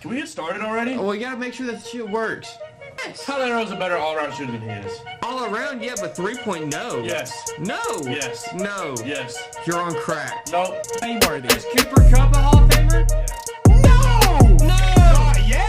Can we get started already? Well, you gotta make sure that shit works. Tyler Ero's a better all-around shooter than he is. All around, yeah, but 3-point, no. Yes. No. Yes. No. Yes. You're on crack. Nope. Worthy. Is Cooper Kupp a Hall of Famer? No! No! Yeah!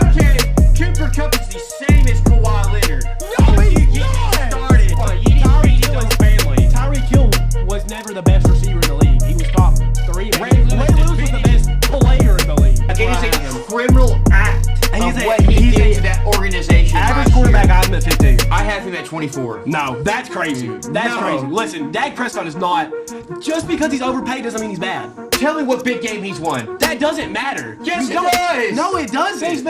Okay. Cooper Kupp is the same as Kawhi Leonard. No, he's not! Started. You didn't Tyreek beat Hill his is family. Tyreek Hill was never the best receiver in the league. He was top 3. Ray Lewis Lewis was the best player in the league. It is a criminal act He's of a- what he he's did a- to that organization. Average last quarterback, year. I have him at 15. I have him at 24. No, that's crazy. That's No. crazy. Listen, Dak Prescott is not. Just because he's overpaid doesn't mean he's bad. Tell me what big game he's won. That doesn't matter. Yes, You it don't- does. No, it doesn't.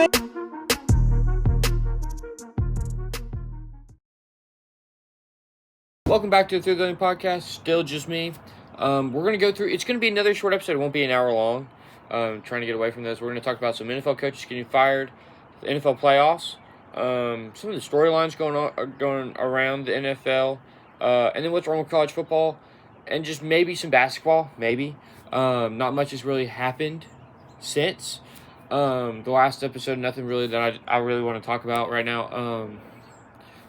Welcome back to the Through the Lane Podcast. Still just me. We're going to go through. It's going to be another short episode. It won't be an hour long. Trying to get away from this. We're going to talk about some NFL coaches getting fired, the NFL playoffs, some of the storylines going around the NFL, and then what's wrong with college football, and just maybe some basketball. Maybe. Not much has really happened since the last episode. Nothing really that I really want to talk about right now.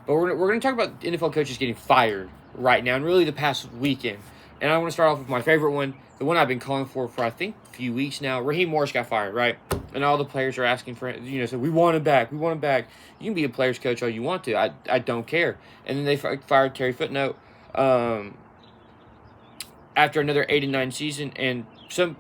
But we're going to talk about NFL coaches getting fired right now, and really the past weekend. And I want to start off with my favorite one, the one I've been calling for I think, a few weeks now. Raheem Morris got fired, right? And all the players are asking for it. So we want him back. We want him back. You can be a player's coach all you want to. I don't care. And then they fired Terry Footnote after another 8-9 season. And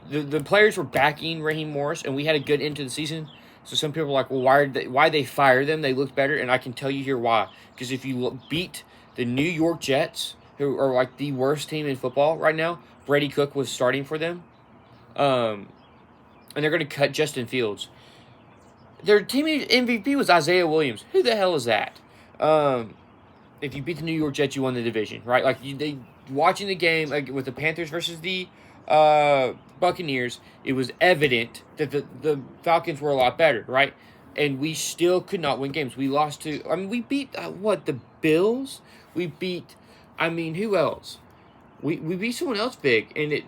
the players were backing Raheem Morris, and we had a good end to the season. So some people are like, well, why they fire them? They looked better, and I can tell you here why. Because if you beat the New York Jets, who are like the worst team in football right now, Brady Cook was starting for them, and they're going to cut Justin Fields. Their team MVP was Isaiah Williams. Who the hell is that? If you beat the New York Jets, you won the division, right? Like watching the game with the Panthers versus the Buccaneers, it was evident that the Falcons were a lot better, right? And we still could not win games. We lost to, we beat, the Bills? We beat, who else? We beat someone else big. And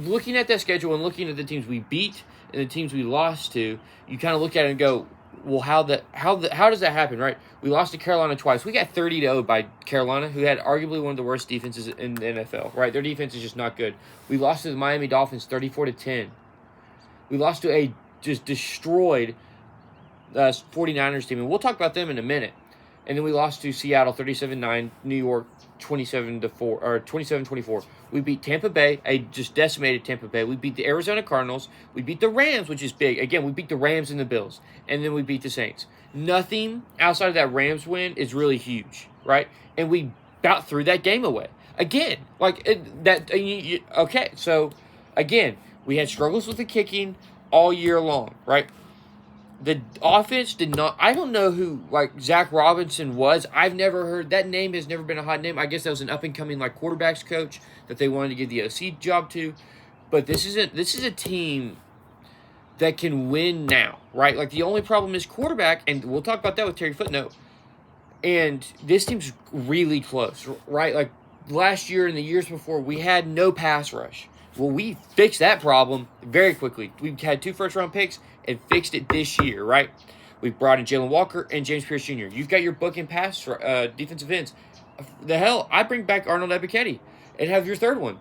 looking at that schedule and looking at the teams we beat and the teams we lost to, you kind of look at it and go, well, how does that happen, right? We lost to Carolina twice. We got 30-0 by Carolina, who had arguably one of the worst defenses in the NFL, right? Their defense is just not good. We lost to the Miami Dolphins 34-10. We lost to a just destroyed 49ers team, and we'll talk about them in a minute. And then we lost to Seattle 37-9, New York 27-24. We beat Tampa Bay, a just decimated Tampa Bay. We beat the Arizona Cardinals. We beat the Rams, which is big. Again, we beat the Rams and the Bills. And then we beat the Saints. Nothing outside of that Rams win is really huge, right? And we about threw that game away. Again, okay, so again, we had struggles with the kicking all year long, right? The offense did not. I don't know who Zach Robinson was. I've never heard that name. Has never been a hot name. I guess that was an up and coming quarterbacks coach that they wanted to give the OC job to. But this is a team that can win now, right? The only problem is quarterback, and we'll talk about that with Terry Footnote. And this team's really close, right? Last year and the years before, we had no pass rush. Well, we fixed that problem very quickly. We had 2 first-round picks and fixed it this year, right? We brought in Jalen Walker and James Pierce Jr. You've got your book and pass defensive ends. The hell, I bring back Arnold Ebiketie and have your third one.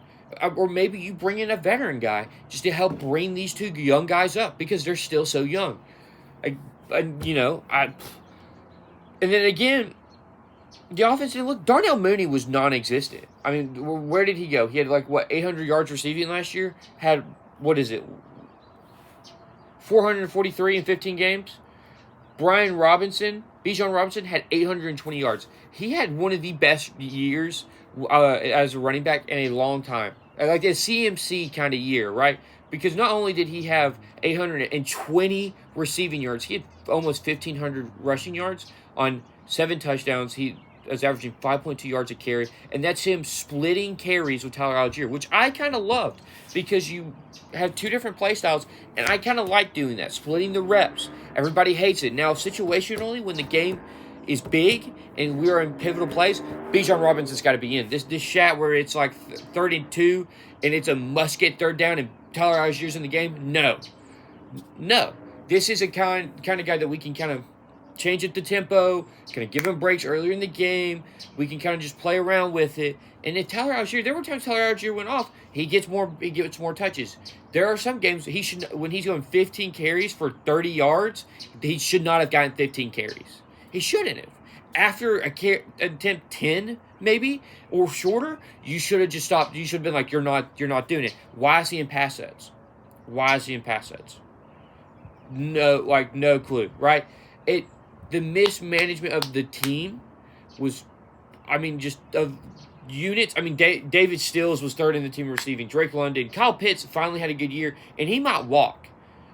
Or maybe you bring in a veteran guy just to help bring these 2 young guys up because they're still so young. And then again, the offense didn't look. Darnell Mooney was non-existent. Where did he go? He had 800 yards receiving last year. Had 443 in 15 games. Bijan Robinson had 820 yards. He had one of the best years as a running back in a long time. Like a CMC kind of year, right? Because not only did he have 820 receiving yards, he had almost 1,500 rushing yards on 7 touchdowns. He was averaging 5.2 yards a carry, and that's him splitting carries with Tyler Algier, which I kind of loved because you have 2 different play styles, and I kind of like doing that, splitting the reps. Everybody hates it. Now, situationally, when the game is big and we are in pivotal plays, Bijan Robinson's got to be in. This shot where it's 32 and it's a must-get third down and Tyler Allgeier's in the game? No. This is a kind of guy that we can kind of change up the tempo, kind of give him breaks earlier in the game. We can kind of just play around with it. And if Tyler Allgeier, there were times Tyler Allgeier went off, he gets more touches. There are some games when he's going 15 carries for 30 yards, he should not have gotten 15 carries. He shouldn't have. After attempt 10, maybe, or shorter, you should have just stopped. You should have been like, you're not doing it. Why is he in pass sets? No clue, right? The mismanagement of the team was, just of units. David Stills was third in the team receiving. Drake London. Kyle Pitts finally had a good year, and he might walk.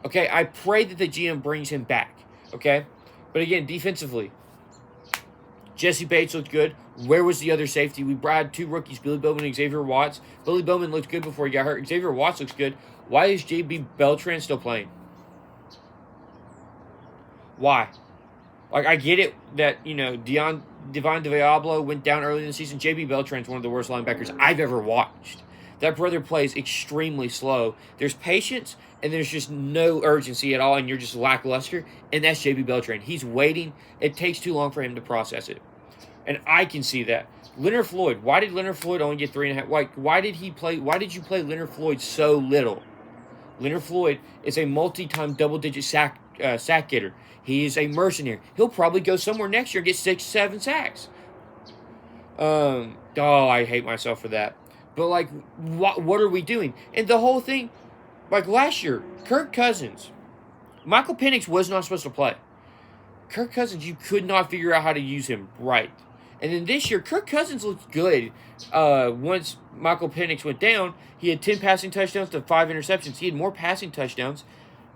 Okay, I pray that the GM brings him back. Okay, but again, defensively, Jesse Bates looked good. Where was the other safety? We brought 2 rookies, Billy Bowman and Xavier Watts. Billy Bowman looked good before he got hurt. Xavier Watts looks good. Why is J.B. Beltran still playing? Why? I get it that, Divine Diablo went down early in the season. J.B. Beltran's one of the worst linebackers I've ever watched. That brother plays extremely slow. There's patience, and there's just no urgency at all, and you're just lackluster, and that's J.B. Beltran. He's waiting. It takes too long for him to process it. And I can see that. Leonard Floyd. Why did Leonard Floyd only get 3.5? Why did you play Leonard Floyd so little? Leonard Floyd is a multi-time double-digit sack getter. He is a mercenary. He'll probably go somewhere next year and get 6-7 sacks. I hate myself for that. But, what are we doing? And the whole thing, last year, Kirk Cousins, Michael Penix was not supposed to play. Kirk Cousins, you could not figure out how to use him right. And then this year, Kirk Cousins looked good. Once Michael Penix went down, he had 10 passing touchdowns to 5 interceptions. He had more passing touchdowns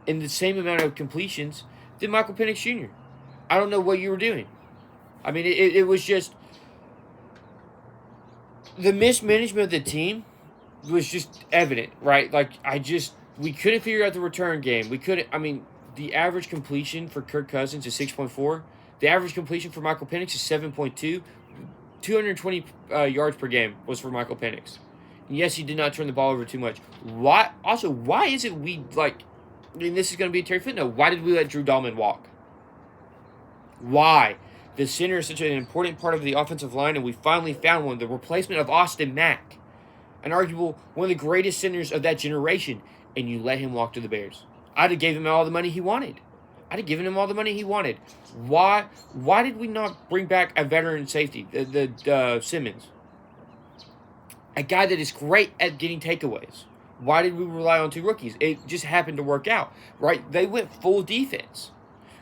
and the same amount of completions than Michael Penix Jr. I don't know what you were doing. It was just the mismanagement of the team was just evident, right? We couldn't figure out the return game. We couldn't. The average completion for Kirk Cousins is 6.4. The average completion for Michael Penix is 7.2. 220 yards per game was for Michael Penix. And yes, he did not turn the ball over too much. Why? Also, why is it this is going to be a Terry footnote. Why did we let Drew Dahlman walk? Why? The center is such an important part of the offensive line, and we finally found one. The replacement of Austin Mack, an arguable one of the greatest centers of that generation, and you let him walk to the Bears. I'd have gave him all the money he wanted. Why did we not bring back a veteran safety, the Simmons? A guy that is great at getting takeaways. Why did we rely on 2 rookies? It just happened to work out, right? They went full defense.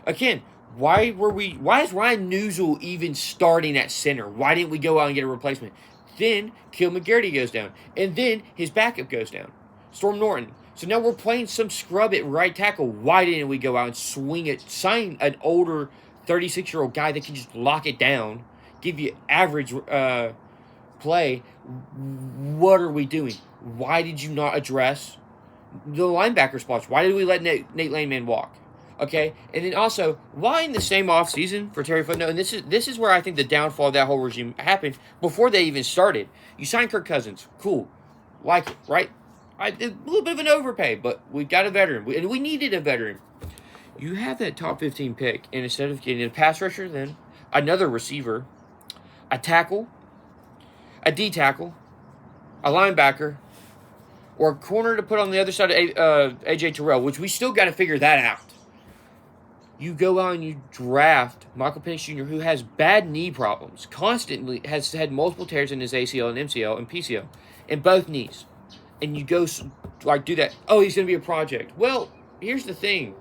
Again, why is Ryan Newsel even starting at center? Why didn't we go out and get a replacement? Then Kill McGarity goes down, and then his backup goes down, Storm Norton. So now we're playing some scrub at right tackle. Why didn't we go out and sign an older 36-year-old guy that can just lock it down, give you average play? What are we doing? Why did you not address the linebacker spots? Why did we let Nate Landman walk? Okay, and then also, why in the same offseason for Terry Footnote? And this is where I think the downfall of that whole regime happened before they even started. You signed Kirk Cousins, cool, like it, right? A little bit of an overpay, but we got a veteran, and we needed a veteran. You have that top 15 pick, and instead of getting a pass rusher, then another receiver, a tackle, a D tackle, a linebacker, or a corner to put on the other side of A.J. Terrell, which we still got to figure that out. You go out and you draft Michael Penix Jr., who has bad knee problems, constantly has had multiple tears in his ACL and MCL and PCL in both knees. And you go, do that. Oh, he's going to be a project. Well, here's the thing.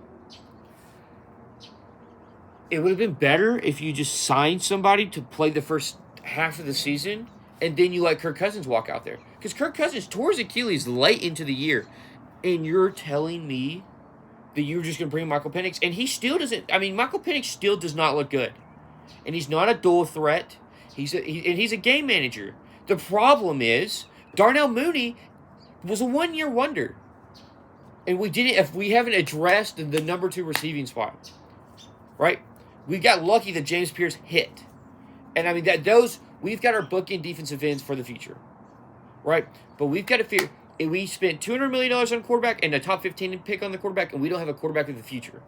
It would have been better if you just signed somebody to play the first half of the season, and then you let Kirk Cousins walk out there. Because Kirk Cousins tore his Achilles late into the year. And you're telling me that you're just going to bring Michael Penix? And he still doesn't. Michael Penix still does not look good. And he's not a dual threat. He's a game manager. The problem is, Darnell Mooney was a one-year wonder. And we haven't addressed the number 2 receiving spot. Right? We got lucky that James Pierce hit. And we've got our bookend defensive ends for the future. Right? But we've got to figure, And we spent $200 million on quarterback and a top 15 pick on the quarterback, and we don't have a quarterback of the future.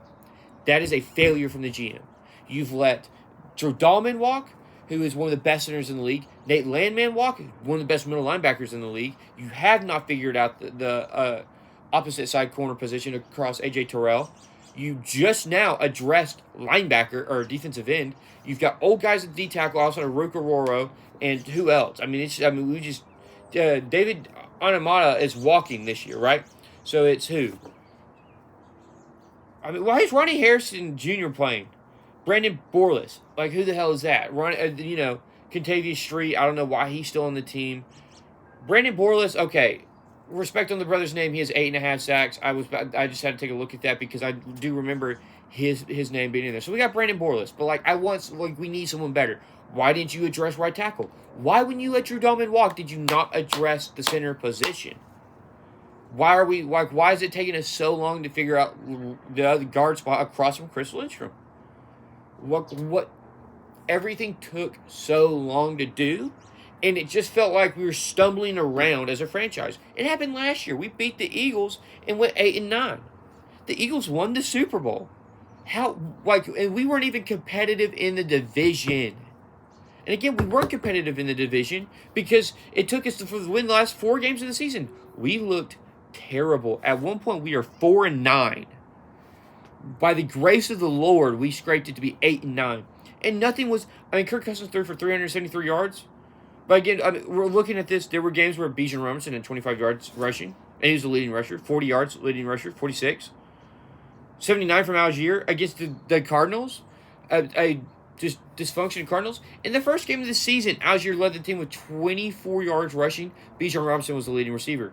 That is a failure from the GM. You've let Joe Dahlman walk, who is one of the best centers in the league. Nate Landman walk, one of the best middle linebackers in the league. You have not figured out the opposite side corner position across A.J. Terrell. You just now addressed linebacker or defensive end. You've got old guys at D tackle outside of Ruka Roro, and who else? David Anamata is walking this year, right? So it's who? I mean, why is Ronnie Harrison Jr. playing? Brandon Borles, like who the hell is that? Contavious Street. I don't know why he's still on the team. Brandon Borles, okay. Respect on the brother's name. He has 8.5 sacks. I just had to take a look at that because I do remember his name being in there. So we got Brandon Borles, but we need someone better. Why didn't you address right tackle? Why, when you let Drew Dahlman walk, did you not address the center position? Why is it taking us so long to figure out the other guard spot across from Chris Lindstrom? What everything took so long to do, and it just felt like we were stumbling around as a franchise. It happened last year. We beat the Eagles and went 8-9. The Eagles won the Super Bowl. And we weren't even competitive in the division. And again, we weren't competitive in the division because it took us to win the last 4 games of the season. We looked terrible. At one point, we are 4-9. By the grace of the Lord, we scraped it to be 8-9. And nothing was... Kirk Cousins threw for 373 yards. But again, we're looking at this. There were games where Bijan Robinson had 25 yards rushing. And he was the leading rusher. 40 yards leading rusher. 46. 79 from Algier against the Cardinals. Just dysfunction Cardinals. In the first game of the season, Algier led the team with 24 yards rushing. Bijan Robinson was the leading receiver.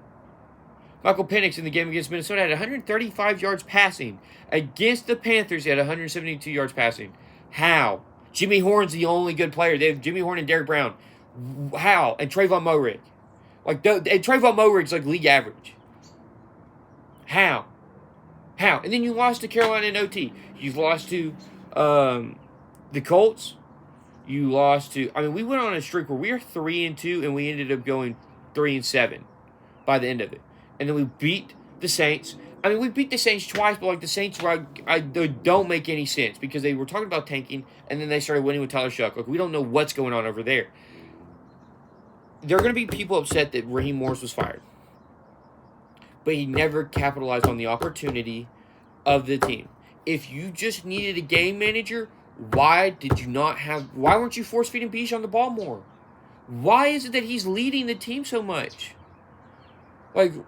Michael Penix in the game against Minnesota had 135 yards passing. Against the Panthers, he had 172 yards passing. How? Jimmy Horn's the only good player. They have Jimmy Horn and Derek Brown. How? And Trayvon Moehrig. And Trayvon Moehrig's like league average. How? And then you lost to Carolina in OT. You've lost to the Colts. You lost to... we went on a streak where we were 3-2, and we ended up going 3-7 by the end of it. And then we beat the Saints. We beat the Saints twice, but the Saints they don't make any sense because they were talking about tanking, and then they started winning with Tyler Shuck. We don't know what's going on over there. There are going to be people upset that Raheem Morris was fired. But he never capitalized on the opportunity of the team. If you just needed a game manager, why weren't you force-feeding Bijan the ball more? Why is it that he's leading the team so much?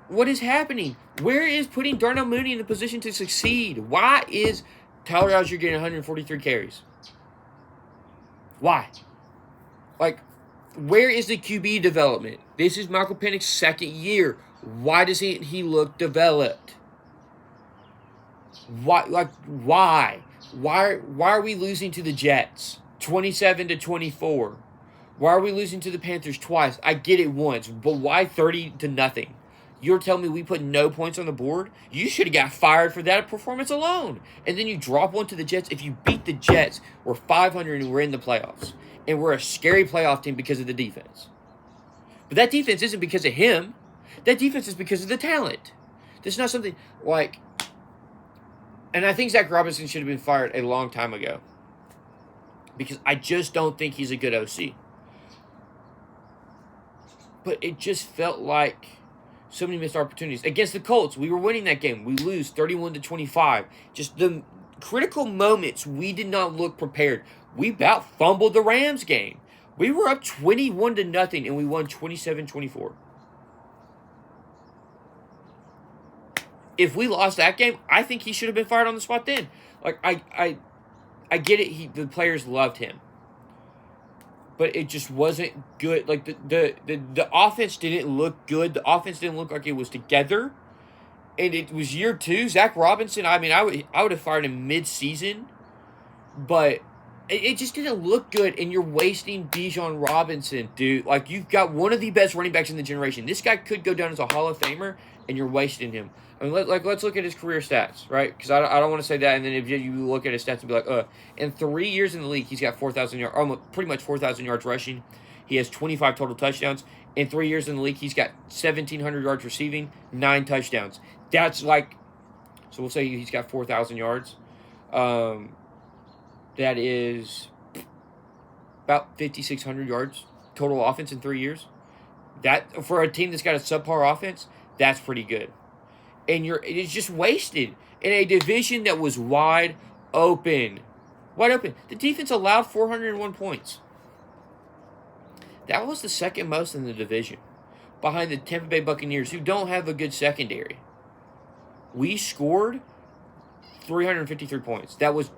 What is happening? Where is putting Darnell Mooney in the position to succeed? Why is Tyler Algier getting 143 carries? Why? Where is the QB development? This is Michael Penix's second year. Why does he look developed? Why? Why are we losing to the Jets 27-24? Why are we losing to the Panthers twice? I get it once, but why 30-0? You're telling me we put no points on the board? You should have got fired for that performance alone. And then you drop one to the Jets. If you beat the Jets, we're 500 and we're in the playoffs. And we're a scary playoff team because of the defense. But that defense isn't because of him. That defense is because of the talent. This is not something and I think Zach Robinson should have been fired a long time ago. Because I just don't think he's a good OC. But it just felt like so many missed opportunities. Against the Colts, we were winning that game. We lose 31-25. Just the critical moments, we did not look prepared. We about fumbled the Rams game. We were up 21-0, and we won 27-24. If we lost that game, I think he should have been fired on the spot then. I get it. The players loved him. But it just wasn't good. The offense didn't look good. The offense didn't look like it was together. And it was year 2. Zach Robinson, I would have fired him mid-season. But it just didn't look good. And you're wasting Bijan Robinson, dude. You've got one of the best running backs in the generation. This guy could go down as a Hall of Famer, and you're wasting him. Let's look at his career stats, right? Because I don't want to say that, and then if you look at his stats and be like, in 3 years in the league, he's got 4,000 yards, almost pretty much 4,000 yards rushing. He has 25 total touchdowns, In 3 years in the league, he's got 1,700 yards receiving, 9 touchdowns. That's like, so we'll say he's got 4,000 yards. That is about 5,600 yards total offense in 3 years. That, for a team that's got a subpar offense, that's pretty good. And it's just wasted in a division that was wide open. Wide open. The defense allowed 401 points. That was the second most in the division, behind the Tampa Bay Buccaneers, who don't have a good secondary. We scored 353 points. That was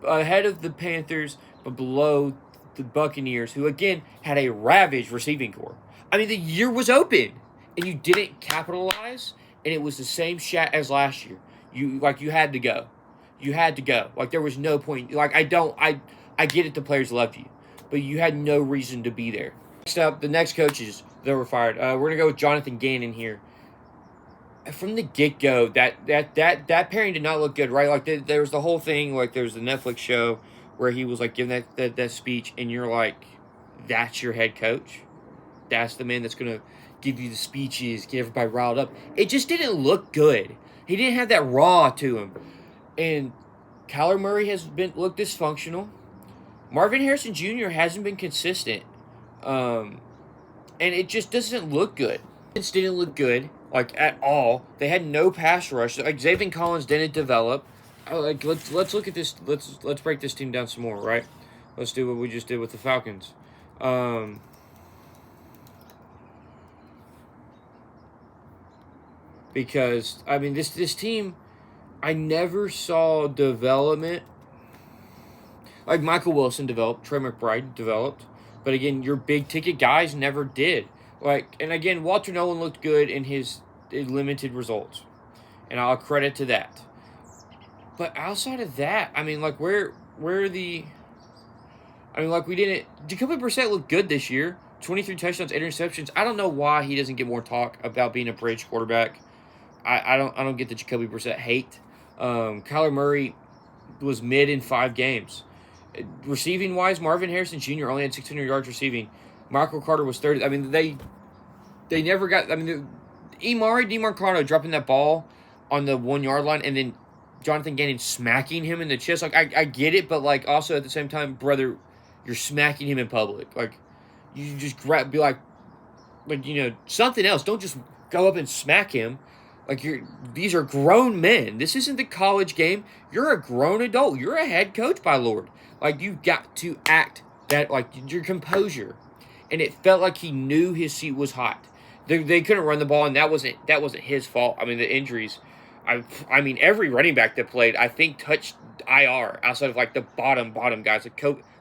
ahead of the Panthers, but below the Buccaneers, who, again, had a ravaged receiving corps. I mean, the year was open, and you didn't capitalize, and it was the same shot as last year. You had to go. You had to go. Like, there was no point. Like, I get it, the players loved you, but you had no reason to be there. Next up, the next coaches that were fired. We're going to go with Jonathan Gannon here. From the get-go, that pairing did not look good, right? Like, there was the whole thing, like, there was the Netflix show where he was, like, giving that speech, and you're like, that's your head coach? That's the man that's going to give you the speeches, get everybody riled up. It just didn't look good. He didn't have that raw to him. And Kyler Murray has looked dysfunctional. Marvin Harrison Jr. hasn't been consistent. And it just doesn't look good. It didn't look good, like, at all. They had no pass rush. Like, Zaven Collins didn't develop. Like, let's look at this. Let's break this team down some more, right? Let's do what we just did with the Falcons. Because, I mean, this team, I never saw development. Like, Michael Wilson developed, Trey McBride developed. But again, your big ticket guys never did. Like, and again, Walter Nolan looked good in his limited results, and I'll credit to that. But outside of that, I mean, like, where are the? I mean, like, we didn't. Jacoby Brissett looked good this year. 23 touchdowns, 8 interceptions. I don't know why he doesn't get more talk about being a bridge quarterback. I don't get the Jacoby Brissett hate. Kyler Murray was mid in 5 games. Receiving wise, Marvin Harrison Jr. only had 600 yards receiving. Michael Carter was 30. I mean, they never got. I mean, Emari Demercado dropping that ball on the 1 yard line, and then Jonathan Gannon smacking him in the chest. Like, I get it, but like also at the same time, brother, you're smacking him in public. Like, you just be like something else. Don't just go up and smack him. Like, these are grown men. This isn't the college game. You're a grown adult. You're a head coach, by Lord. Like, you got to act that, like, your composure. And it felt like he knew his seat was hot. They couldn't run the ball, and that wasn't his fault. I mean, the injuries. I mean, every running back that played, I think, touched IR outside of, like, the bottom guys. Like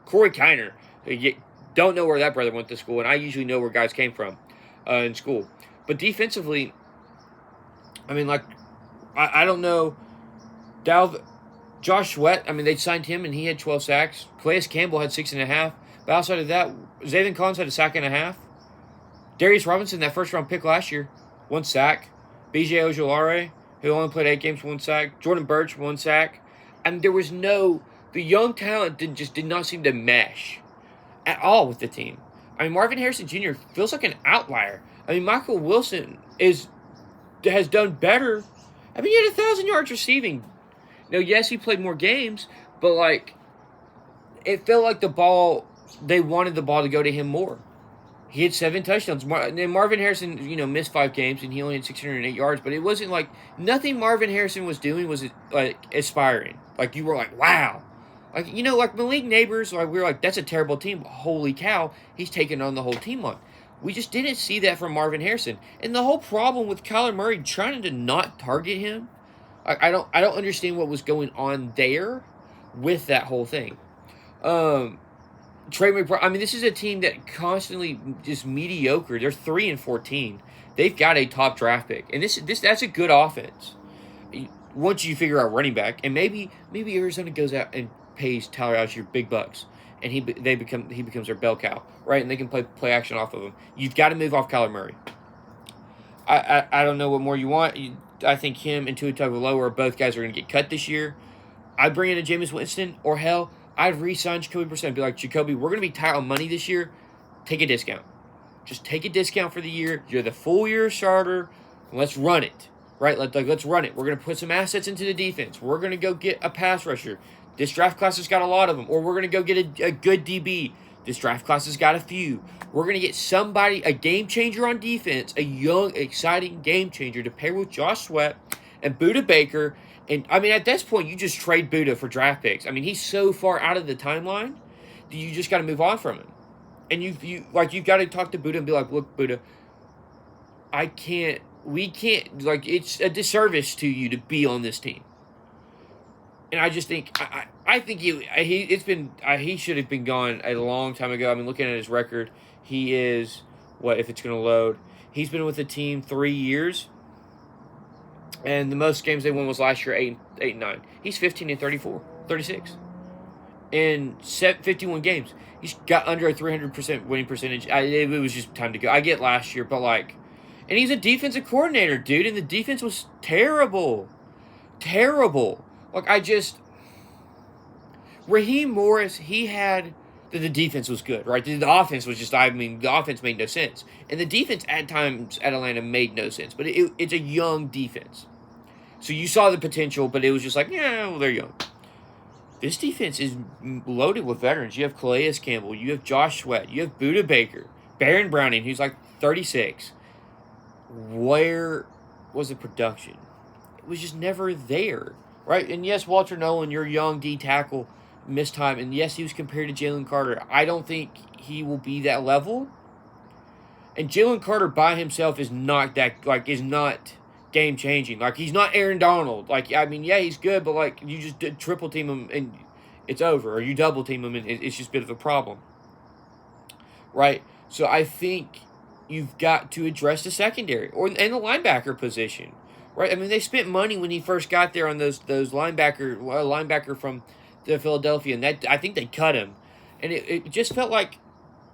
Corey Kiner. You don't know where that brother went to school, and I usually know where guys came from in school. But defensively, I mean, like, I don't know. Josh Sweat, I mean, they signed him, and he had 12 sacks. Calais Campbell had 6.5. But outside of that, Zaven Collins had a sack and a half. Darius Robinson, that first-round pick last year, 1 sack. B.J. Ojulari, who only played 8 games, 1 sack. Jordan Birch, 1 sack. And there was the young talent did not seem to mesh at all with the team. I mean, Marvin Harrison Jr. feels like an outlier. I mean, Michael Wilson has done better. I mean, he had 1,000 yards receiving. Now, yes, he played more games, but, like, it felt like they wanted the ball to go to him more. He had 7 touchdowns. And Marvin Harrison, missed 5 games, and he only had 608 yards. But it wasn't like nothing Marvin Harrison was doing was like aspiring. Like, you were like, wow. Like, like Malik Neighbors, like, we were like, that's a terrible team. But holy cow, he's taking on the whole team on. We just didn't see that from Marvin Harrison. And the whole problem with Kyler Murray trying to not target him, I don't understand what was going on there with that whole thing. Trey McBride, I mean, this is a team that constantly just mediocre. They're 3-14. They've got a top draft pick, and that's a good offense. Once you figure out running back, and maybe Arizona goes out and pays Tyler Algier big bucks, and he becomes their bell cow, right? And they can play action off of him. You've got to move off Kyler Murray. I don't know what more you want. I think him and Tua Tagovailoa, both guys are going to get cut this year. I'd bring in a Jameis Winston, or hell, I'd re-sign Jacoby Brissett and be like, Jacoby, we're going to be tight on money this year. Take a discount. Just take a discount for the year. You're the full year starter. Let's run it. Right? Let's run it. We're going to put some assets into the defense. We're going to go get a pass rusher. This draft class has got a lot of them. Or we're going to go get a good DB. This draft class has got a few. We're going to get somebody, a game changer on defense, a young, exciting game changer to pair with Josh Sweat and Budda Baker. And, I mean, at this point, you just trade Budda for draft picks. I mean, he's so far out of the timeline that you just got to move on from him. And you've got to talk to Budda and be like, look, Budda, we can't, it's a disservice to you to be on this team. And I just think, I think he should have been gone a long time ago. I mean, looking at his record, he is, if it's going to load, he's been with the team 3 years. And the most games they won was last year, 8 and 9. He's 36. In 51 games. He's got under a 300% winning percentage. It was just time to go. I get last year, but and he's a defensive coordinator, dude, and the defense was terrible. Terrible. Raheem Morris, the defense was good, right? The offense was the offense made no sense. And the defense at times at Atlanta made no sense. But it's a young defense. So you saw the potential, but it was just they're young. This defense is loaded with veterans. You have Calais Campbell. You have Josh Sweat. You have Budda Baker. Baron Browning, who's 36. Where was the production? It was just never there, right? And yes, Walter Nolan, your young D tackle, missed time. And yes, he was compared to Jalen Carter. I don't think he will be that level. And Jalen Carter by himself is not is not game changing. He's not Aaron Donald. He's good, but you just triple team him and it's over, or you double team him and it's just a bit of a problem, right? So I think you've got to address the secondary and the linebacker position, right? I mean, they spent money when he first got there on those linebacker from the Philadelphia, and that I think they cut him, and it just felt like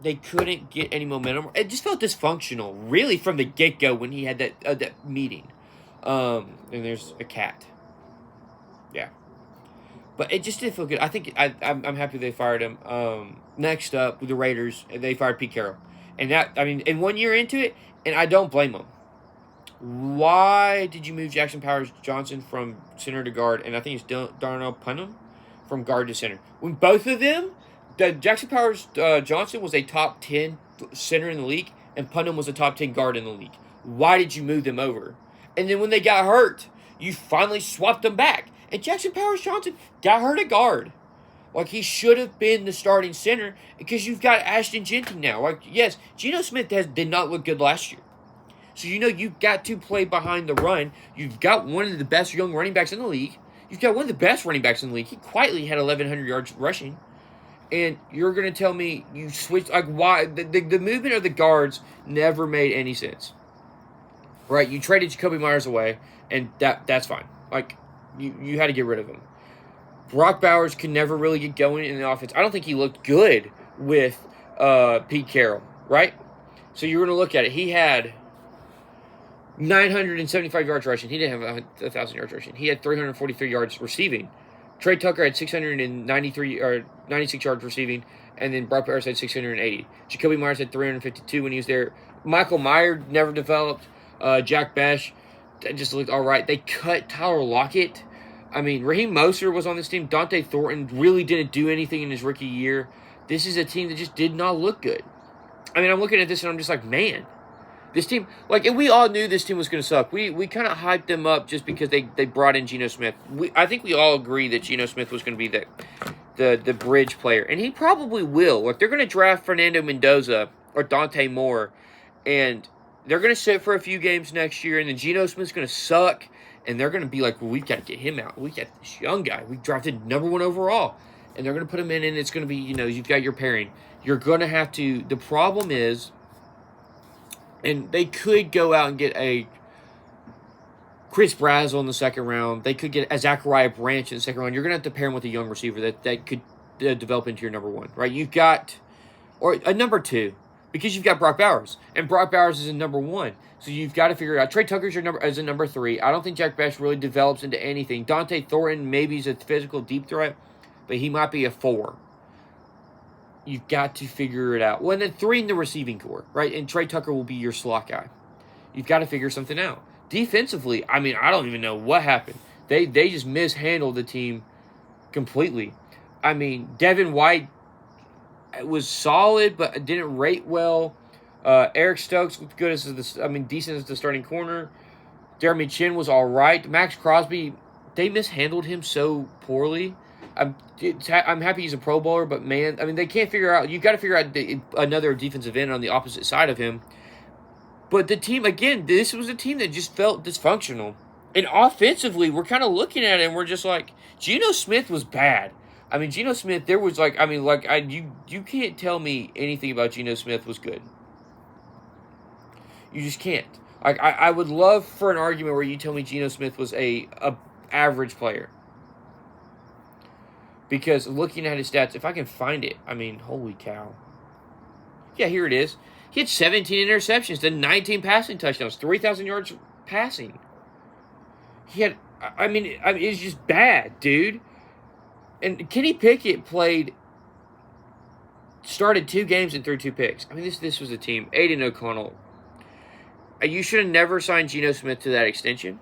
they couldn't get any momentum. It just felt dysfunctional, really, from the get-go when he had that meeting. And there's a cat. Yeah. But it just didn't feel good. I think I'm happy they fired him. Next up, with the Raiders, they fired Pete Carroll. And in 1 year into it, and I don't blame them. Why did you move Jackson Powers Johnson from center to guard, and I think it's Darnell Punham from guard to center? When both of them, Jackson Powers Johnson was a top 10 center in the league, and Punham was a top 10 guard in the league. Why did you move them over? And then when they got hurt, you finally swapped them back. And Jackson Powers Johnson got hurt at guard. He should have been the starting center because you've got Ashton Jeanty now. Yes, Geno Smith did not look good last year. So, you've got to play behind the run. You've got one of the best young running backs in the league. You've got one of the best running backs in the league. He quietly had 1,100 yards rushing. And you're going to tell me you switched, why? The movement of the guards never made any sense. Right? You traded Jakobi Meyers away, and that's fine. You had to get rid of him. Brock Bowers could never really get going in the offense. I don't think he looked good with Pete Carroll, right? So you're going to look at it. He had 975 yards rushing. He didn't have 1,000 yards rushing. He had 343 yards receiving. Trey Tucker had 693 or 96 yards receiving, and then Brock Bowers had 680. Jakobi Meyers had 352 when he was there. Michael Mayer never developed. Jack Besh just looked all right. They cut Tyler Lockett. I mean, Raheem Mostert was on this team. Dante Thornton really didn't do anything in his rookie year. This is a team that just did not look good. I mean, I'm looking at this and I'm just man, this team, and we all knew this team was going to suck. We kind of hyped them up just because they brought in Geno Smith. I think we all agree that Geno Smith was going to be the bridge player, and he probably will. They're going to draft Fernando Mendoza or Dante Moore, and they're going to sit for a few games next year, and then Geno Smith's going to weak, and they're going to be well, we've got to get him out. We got this young guy. We drafted number 1 overall, and they're going to put him in, and it's going to be, you've got your pairing. You're going to have to, the problem is, and they could go out and get a Chris Brazzell in the second round. They could get a Zachariah Branch in the second round. You're going to have to pair him with a young receiver that could develop into your number 1, right? You've got, or a number 2. Because you've got Brock Bowers, and Brock Bowers is in number 1. So you've got to figure it out. Trey Tucker's as a number 3. I don't think Jack Besh really develops into anything. Dante Thornton maybe is a physical deep threat, but he might be a 4. You've got to figure it out. Well, and then 3 in the receiving core, right? And Trey Tucker will be your slot guy. You've got to figure something out. Defensively, I mean, I don't even know what happened. They just mishandled the team completely. I mean, Devin White was solid, but didn't rate well. Eric Stokes looked good decent as the starting corner. Jeremy Chin was all right. Max Crosby, they mishandled him so poorly. I'm happy he's a Pro Bowler, but man, I mean, they can't figure out. You've got to figure out another defensive end on the opposite side of him. But the team, again, this was a team that just felt dysfunctional. And offensively, we're kind of looking at it and we're just like, Geno Smith was bad. I mean, Geno Smith, there was you can't tell me anything about Geno Smith was good. You just can't. Like, I would love for an argument where you tell me Geno Smith was a average player. Because looking at his stats, if I can find it, I mean, holy cow. Yeah, here it is. He had 17 interceptions, then 19 passing touchdowns, 3,000 yards passing. He had, I mean, it's just bad, dude. And Kenny Pickett started 2 games and threw 2 picks. I mean, this was a team. Aiden O'Connell. You should have never signed Geno Smith to that extension.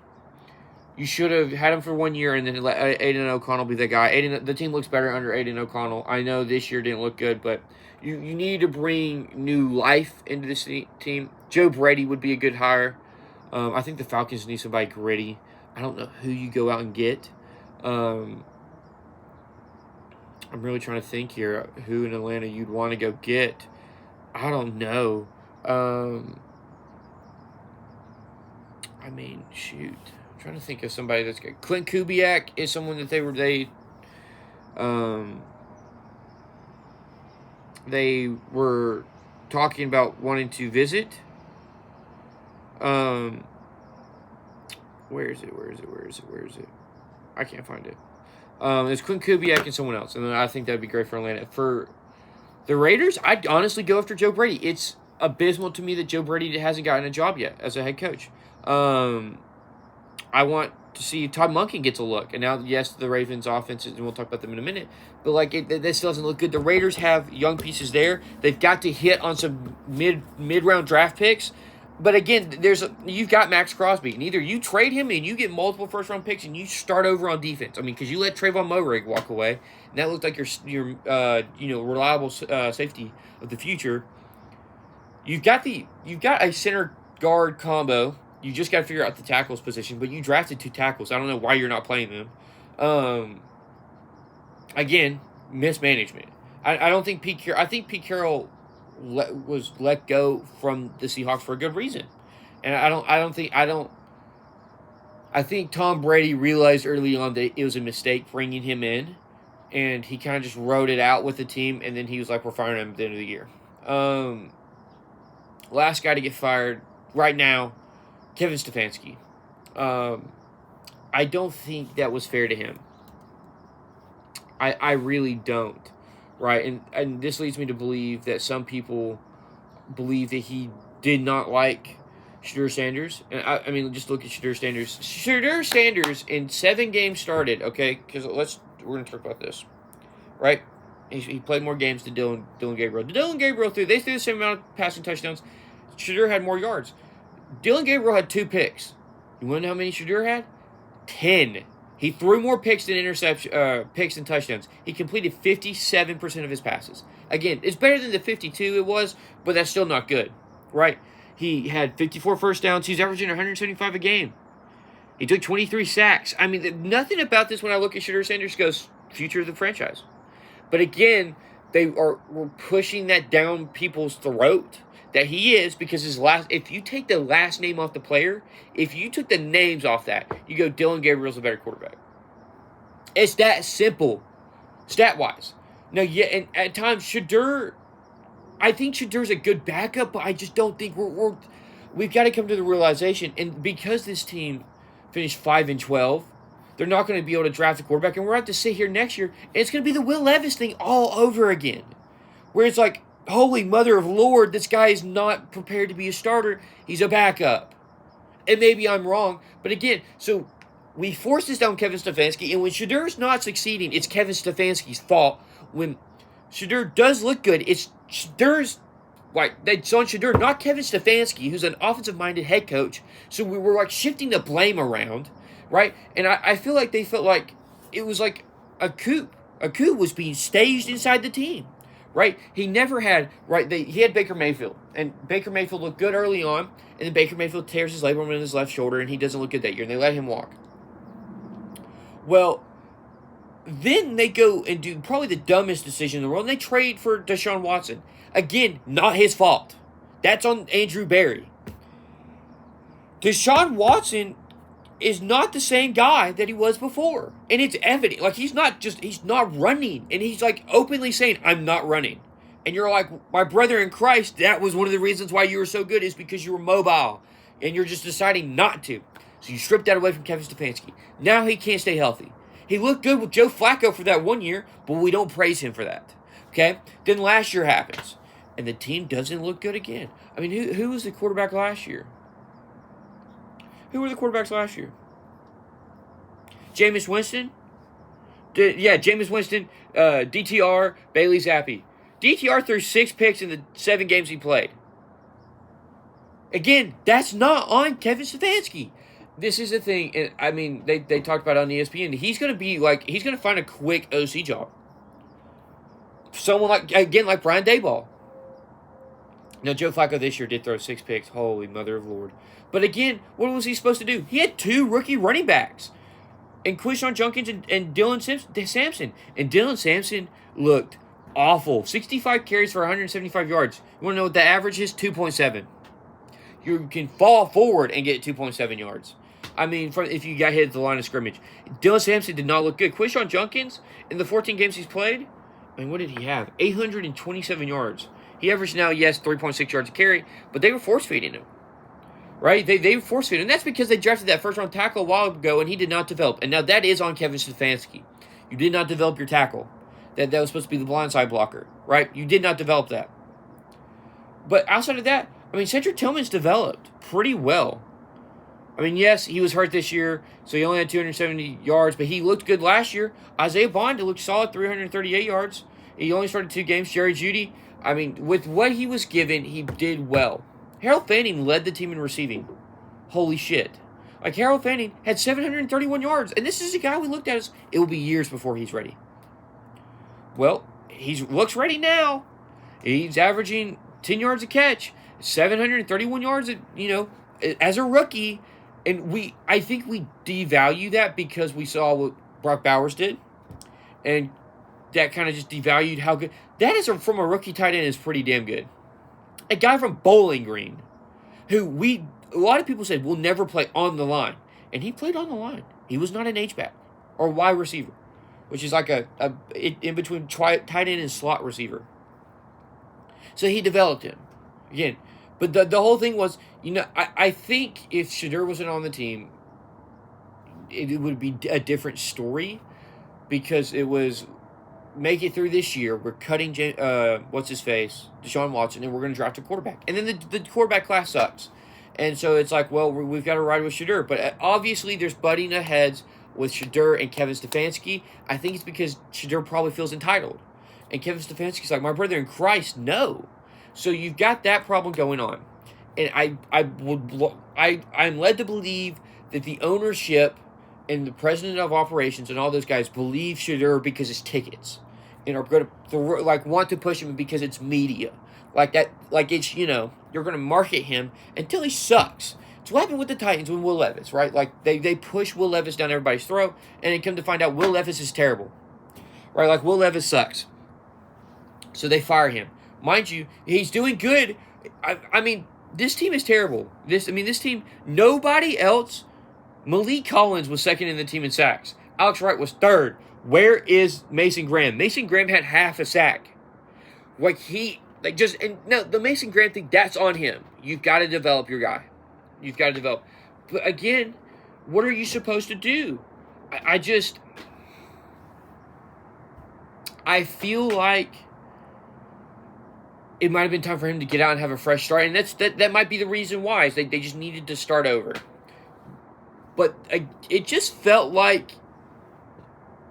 You should have had him for 1 year and then let Aiden O'Connell be the guy. The team looks better under Aiden O'Connell. I know this year didn't look good, but you need to bring new life into this team. Joe Brady would be a good hire. I think the Falcons need somebody gritty. I don't know who you go out and get. I'm really trying to think here who in Atlanta you'd want to go get. I don't know. I mean, shoot. I'm trying to think of somebody that's good. Clint Kubiak is someone that they were talking about wanting to visit. Where is it? I can't find it. It's Clint Kubiak and someone else, and then I think that'd be great for Atlanta. For the Raiders, I'd honestly go after Joe Brady. It's abysmal to me that Joe Brady hasn't gotten a job yet as a head coach. I want to see Todd Monken gets a look. And now, yes, the Ravens offense, and we'll talk about them in a minute, but this doesn't look good. The Raiders have young pieces there. They've got to hit on some mid-round draft picks. But again, you've got Max Crosby, and either you trade him and you get multiple first-round picks and you start over on defense. I mean, because you let Trayvon Moehrig walk away, and that looked like your reliable safety of the future. You've got a center guard combo. You just got to figure out the tackles position, but you drafted 2 tackles. I don't know why you're not playing them. Again, mismanagement. I don't think Pete Carroll. I think Pete Carroll was let go from the Seahawks for a good reason, and I think Tom Brady realized early on that it was a mistake bringing him in, and he kind of just wrote it out with the team, and then he was like, "We're firing him at the end of the year." Last guy to get fired right now, Kevin Stefanski. I don't think that was fair to him. I really don't. Right? And this leads me to believe that some people believe that he did not like Shedeur Sanders. And I mean, just look at Shedeur Sanders. Shedeur Sanders in 7 games started, okay? Because we're going to talk about this. Right? He played more games than Dylan Gabriel. Dylan Gabriel threw the same amount of passing touchdowns. Shedeur had more yards. Dylan Gabriel had 2 picks. You want to know how many Shedeur had? 10. He threw more picks than picks and touchdowns. He completed 57% of his passes. Again, it's better than the 52 it was, but that's still not good, right? He had 54 first downs. He's averaging 175 a game. He took 23 sacks. I mean, nothing about this when I look at Shedeur Sanders goes future of the franchise. But again, were pushing that down people's throat. That he is, because if you take the last name off the player, if you took the names off that, you go Dylan Gabriel's a better quarterback. It's that simple, stat-wise. Now, yeah, and at times, I think Shedeur's a good backup, but I just don't think we've got to come to the realization, and because this team finished 5-12, they're not going to be able to draft a quarterback, and we're going to have to sit here next year, and it's going to be the Will Levis thing all over again, where it's like, holy mother of Lord, this guy is not prepared to be a starter. He's a backup. And maybe I'm wrong. But again, so we force this down Kevin Stefanski. And when Shedeur's not succeeding, it's Kevin Stefanski's fault. When Shedeur does look good. It's Shedur's like it's on Shedeur, not Kevin Stefanski, who's an offensive-minded head coach. So we were like shifting the blame around, right? And I feel like they felt like it was like a coup. A coup was being staged inside the team, right? He never had he had Baker Mayfield, and Baker Mayfield looked good early on, and then Baker Mayfield tears his labrum in his left shoulder, and he doesn't look good that year, and they let him walk. Well, then they go and do probably the dumbest decision in the world, and they trade for Deshaun Watson. Again, not his fault. That's on Andrew Berry. Deshaun Watson is not the same guy that he was before. And it's evident. Like, he's not running. And he's, like, openly saying, I'm not running. And you're like, my brother in Christ, that was one of the reasons why you were so good is because you were mobile. And you're just deciding not to. So you stripped that away from Kevin Stefanski. Now he can't stay healthy. He looked good with Joe Flacco for that 1 year, but we don't praise him for that. Okay? Then last year happens. And the team doesn't look good again. I mean, who was the quarterback last year? Who were the quarterbacks last year? Jameis Winston? Jameis Winston, DTR, Bailey Zappi. DTR threw 6 picks in the 7 games he played. Again, that's not on Kevin Stefanski. This is the thing, and I mean, they talked about it on ESPN. He's going to find a quick OC job. Someone like Brian Daboll. Now, Joe Flacco this year did throw 6 picks. Holy mother of Lord. But again, what was he supposed to do? He had 2 rookie running backs. And Quishon Junkins and Dylan Sampson. And Dylan Sampson looked awful. 65 carries for 175 yards. You want to know what the average is? 2.7. You can fall forward and get 2.7 yards. I mean, if you got hit at the line of scrimmage. Dylan Sampson did not look good. Quishon Junkins, in the 14 games he's played, I mean, what did he have? 827 yards. He averaged now, 3.6 yards a carry, but they were force-feeding him. Right? They were force-feeding him. And that's because they drafted that first-round tackle a while ago, and he did not develop. And now that is on Kevin Stefanski. You did not develop your tackle. That was supposed to be the blindside blocker. Right? You did not develop that. But outside of that, I mean, Cedric Tillman's developed pretty well. I mean, yes, he was hurt this year, so he only had 270 yards, but he looked good last year. Isaiah Bond looked solid, 338 yards. He only started 2 games. Jerry Jeudy, I mean, with what he was given, he did well. Harold Fanning led the team in receiving. Holy shit. Like, Harold Fanning had 731 yards, and this is a guy we looked at as, it will be years before he's ready. Well, he looks ready now. He's averaging 10 yards a catch, 731 yards, as a rookie. And I think we devalue that because we saw what Brock Bowers did. And that kind of just devalued how good. That is from a rookie tight end is pretty damn good. A guy from Bowling Green, who a lot of people said will never play on the line. And he played on the line. He was not an H-back or wide receiver, which is like a in between tight end and slot receiver. So he developed him. Again, but the whole thing was, I think if Shedeur wasn't on the team, it would be a different story because it was make it through this year. We're cutting Deshaun Watson, and we're going to draft a quarterback. And then the quarterback class sucks. And so it's like, well, we've got to ride with Shedeur. But obviously there's butting of heads with Shedeur and Kevin Stefanski. I think it's because Shedeur probably feels entitled. And Kevin Stefanski's like, my brother in Christ, no. So you've got that problem going on. And I'm led to believe that the ownership and the president of operations and all those guys believe Shedeur because it's tickets. And are going to want to push him because it's media. Like that, like it's, you're going to market him until he sucks. It's what happened with the Titans with Will Levis, right? Like they push Will Levis down everybody's throat and then come to find out Will Levis is terrible. Right? Like Will Levis sucks. So they fire him. Mind you, he's doing good. I mean, this team is terrible. This team, nobody else. Malik Collins was second in the team in sacks. Alex Wright was third. Where is Mason Graham? Mason Graham had half a sack. The Mason Graham thing, that's on him. You've got to develop your guy. You've got to develop. But again, what are you supposed to do? I feel like it might have been time for him to get out and have a fresh start, and that might be the reason why. Is they just needed to start over. But it just felt like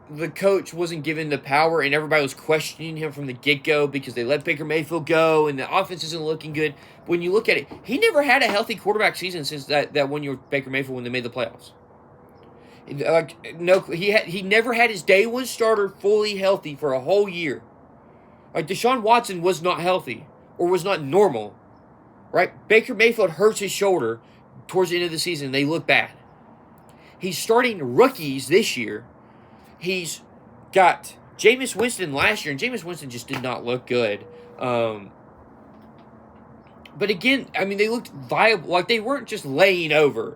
the coach wasn't given the power and everybody was questioning him from the get-go because they let Baker Mayfield go and the offense isn't looking good. When you look at it, he never had a healthy quarterback season since that 1 year with Baker Mayfield when they made the playoffs. He never had his day one starter fully healthy for a whole year. Like Deshaun Watson was not healthy or was not normal, right? Baker Mayfield hurts his shoulder towards the end of the season. They look bad. He's starting rookies this year. He's got Jameis Winston last year, and Jameis Winston just did not look good. But again, I mean, they looked viable. Like, they weren't just laying over.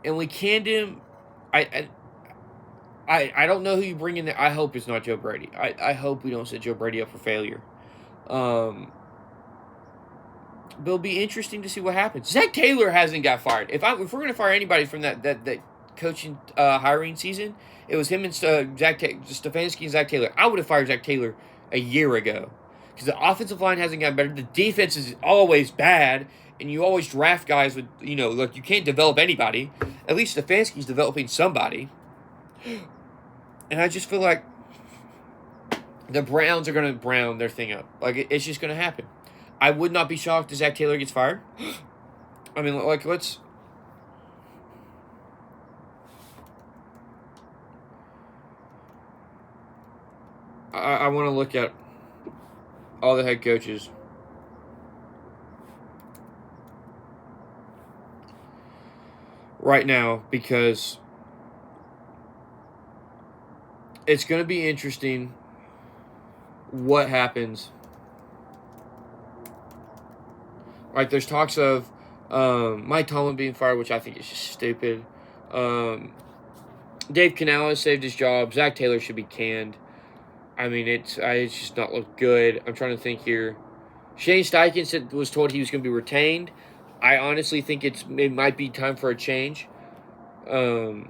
And we canned him. I don't know who you bring in there. I hope it's not Joe Brady. I hope we don't set Joe Brady up for failure. But it'll be interesting to see what happens. Zach Taylor hasn't got fired. If we're going to fire anybody from that coaching hiring season, it was him and Stefanski and Zach Taylor. I would have fired Zach Taylor a year ago because the offensive line hasn't gotten better. The defense is always bad, and you always draft guys with, like you can't develop anybody. At least Stefanski's developing somebody. And I just feel like the Browns are going to brown their thing up. Like, it's just going to happen. I would not be shocked if Zach Taylor gets fired. I mean, like, let's... I want to look at all the head coaches. Right now, because it's going to be interesting what happens. Right, there's talks of Mike Tomlin being fired, which I think is just stupid. Dave Canales saved his job. Zach Taylor should be canned. I mean, it's just not looked good. I'm trying to think here. Shane Steichen was told he was going to be retained. I honestly think it might be time for a change. Just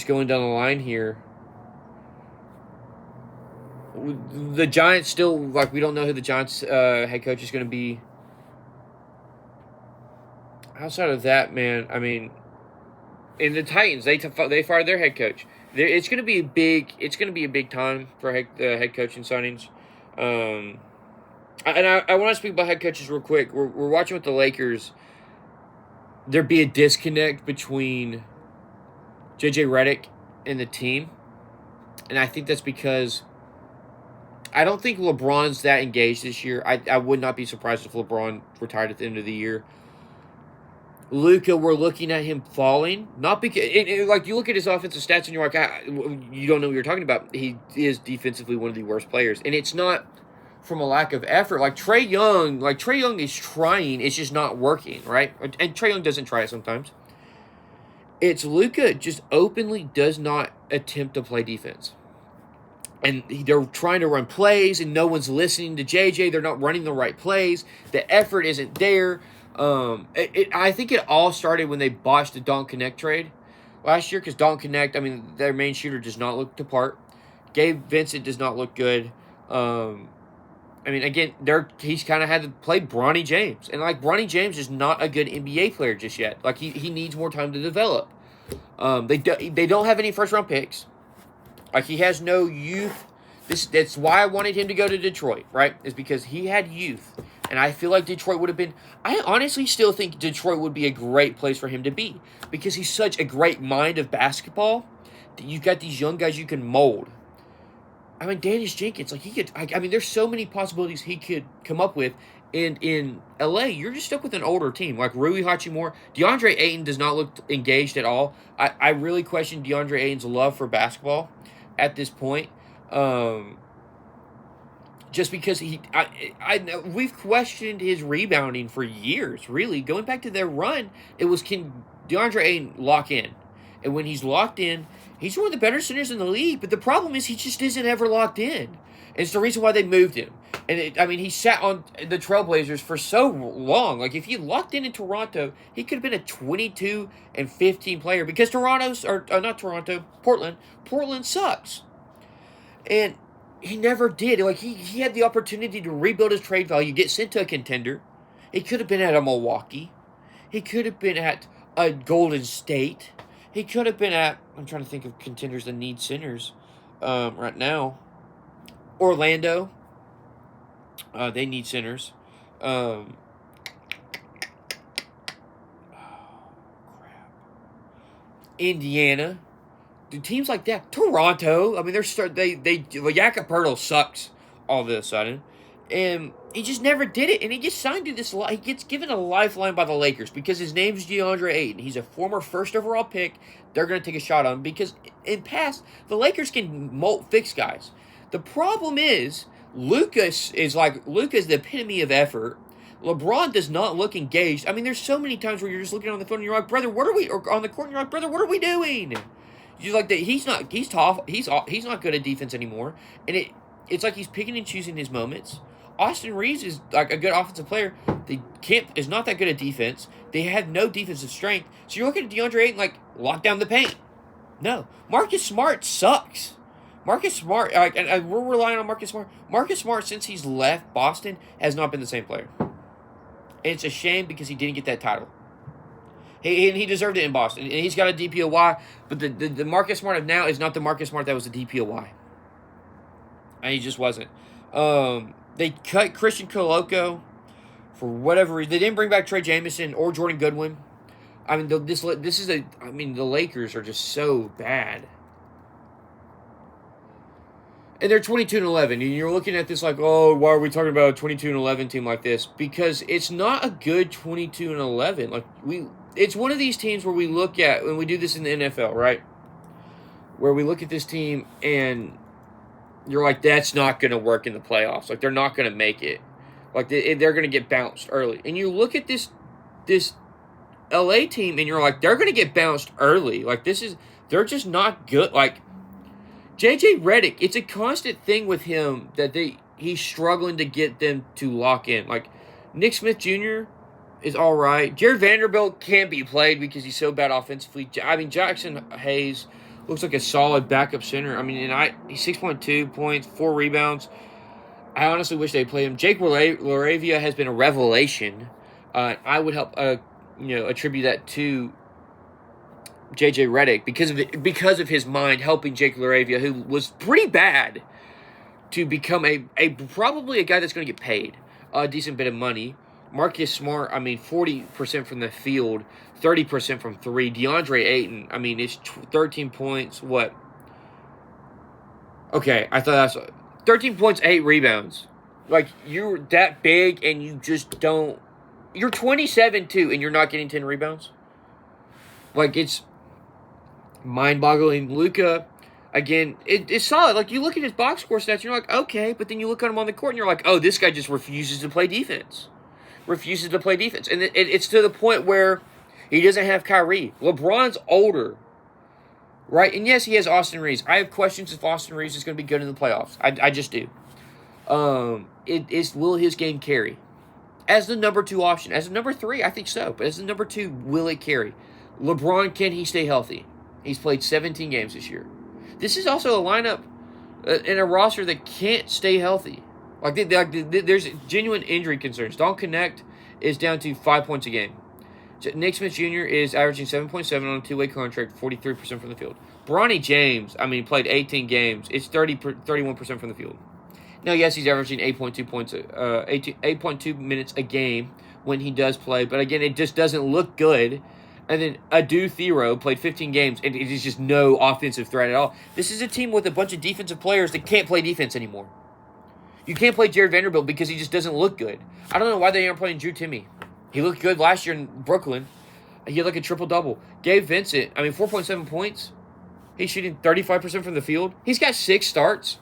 going down the line here. The Giants still, like, we don't know who the Giants head coach is going to be. Outside of that, man, I mean, in the Titans, they fired their head coach. It's going to be a big time for head coaching signings. And I want to speak about head coaches real quick. We're watching with the Lakers. There'd be a disconnect between JJ Redick and the team, and I think that's because I don't think LeBron's that engaged this year. I would not be surprised if LeBron retired at the end of the year. Luka, we're looking at him falling. Not because, like, you look at his offensive stats and you're like, you don't know what you're talking about. He is defensively one of the worst players. And it's not from a lack of effort. Like, Trae Young is trying. It's just not working, right? And Trae Young doesn't try it sometimes. It's Luka just openly does not attempt to play defense. And they're trying to run plays, and no one's listening to JJ. They're not running the right plays. The effort isn't there. I think it all started when they botched the Don Connect trade last year, because Don Connect, I mean, their main shooter does not look the part. Gabe Vincent does not look good. I mean, again, he's kind of had to play Bronny James. And, like, Bronny James is not a good NBA player just yet. Like, he needs more time to develop. They don't have any first-round picks. Like, he has no youth. That's why I wanted him to go to Detroit, right? Is because he had youth. And I feel like Detroit would have been... I honestly still think Detroit would be a great place for him to be. Because he's such a great mind of basketball. That you've got these young guys you can mold. I mean, Danius Jenkins, like, he could... I mean, there's so many possibilities he could come up with. And in LA, you're just stuck with an older team. Like Rui Hachimura. DeAndre Ayton does not look engaged at all. I really question DeAndre Ayton's love for basketball at this point. Just because we've questioned his rebounding for years, really. Going back to their run, it was, can DeAndre Ayton lock in? And when he's locked in, he's one of the better centers in the league. But the problem is he just isn't ever locked in. And it's the reason why they moved him. And, he sat on the Trailblazers for so long. Like, if he locked in Toronto, he could have been a 22 and 15 player. Because Portland sucks. And he never did. Like, he had the opportunity to rebuild his trade value, get sent to a contender. He could have been at a Milwaukee. He could have been at a Golden State. He could have been at. I'm trying to think of contenders that need centers right now. Orlando. They need centers. Crap. Indiana. Do teams like that. Toronto. I mean, Jakob Poeltl sucks all of a sudden. And he just never did it. And he gets signed to this. He gets given a lifeline by the Lakers because his name's DeAndre Ayton. He's a former first overall pick. They're going to take a shot on him because in past, the Lakers can fix guys. The problem is, Luka's the epitome of effort. LeBron does not look engaged. I mean, there's so many times where you're just looking on the phone and you're like, brother, what are we? Or on the court and you're like, brother, what are we doing? You're like, he's not good at defense anymore. And it's like he's picking and choosing his moments. Austin Reeves is like a good offensive player. Is not that good at defense. They have no defensive strength. So you're looking at DeAndre Ayton like, lock down the paint. No. Marcus Smart sucks. Marcus Smart, and we're relying on Marcus Smart. Marcus Smart, since he's left Boston, has not been the same player. And it's a shame because he didn't get that title. He deserved it in Boston. And he's got a DPOY, but the Marcus Smart of now is not the Marcus Smart that was a DPOY. And he just wasn't. They cut Christian Coloco for whatever reason. They didn't bring back Trey Jameson or Jordan Goodwin. I mean, the Lakers are just so bad. And they're 22-11, and you're looking at this like, oh, why are we talking about a 22-11 team like this? Because it's not a good 22-11. It's one of these teams where we look at when we do this in the NFL, right? Where we look at this team and you're like, that's not going to work in the playoffs. Like, they're not going to make it. Like, they're going to get bounced early. And you look at this LA team and you're like, they're going to get bounced early. Like, they're just not good. Like, JJ Redick, it's a constant thing with him that he's struggling to get them to lock in. Like, Nick Smith Jr. is all right. Jared Vanderbilt can't be played because he's so bad offensively. I mean, Jackson Hayes looks like a solid backup center. I mean, he's 6.2 points, 4 rebounds. I honestly wish they played him. Jake Laravia has been a revelation. I would help, attribute that to JJ Redick because of his mind helping Jake Laravia, who was pretty bad, to become probably a guy that's going to get paid a decent bit of money. Marcus Smart, 40% from the field, 30% from three. DeAndre Ayton, it's 13 points. What? Okay, I thought that's 13 points, 8 rebounds. Like, you're that big and you just don't. You're 27 too, and you're not getting 10 rebounds. Like, it's mind-boggling. Luka, again, it's solid. Like, you look at his box score stats, and you're like, okay, but then you look at him on the court, and you're like, oh, this guy just refuses to play defense. And it's to the point where he doesn't have Kyrie. LeBron's older, right? And yes, he has Austin Reeves. I have questions if Austin Reeves is going to be good in the playoffs. I just do. Will his game carry? As the number 2 option. As the number 3, I think so. But as the number 2, will it carry? LeBron, can he stay healthy? He's played 17 games this year. This is also a lineup in a roster that can't stay healthy. There's genuine injury concerns. Don Connect is down to 5 points a game. Nick Smith Jr. is averaging 7.7 on a 2-way contract, 43% from the field. Bronny James, played 18 games. It's 31% from the field. Now, yes, he's averaging 8.2 minutes a game when he does play. But again, it just doesn't look good. And then Adu Thero played 15 games, and it is just no offensive threat at all. This is a team with a bunch of defensive players that can't play defense anymore. You can't play Jared Vanderbilt because he just doesn't look good. I don't know why they aren't playing Drew Timme. He looked good last year in Brooklyn. He had like a triple-double. Gabe Vincent, 4.7 points. He's shooting 35% from the field. He's got 6 starts.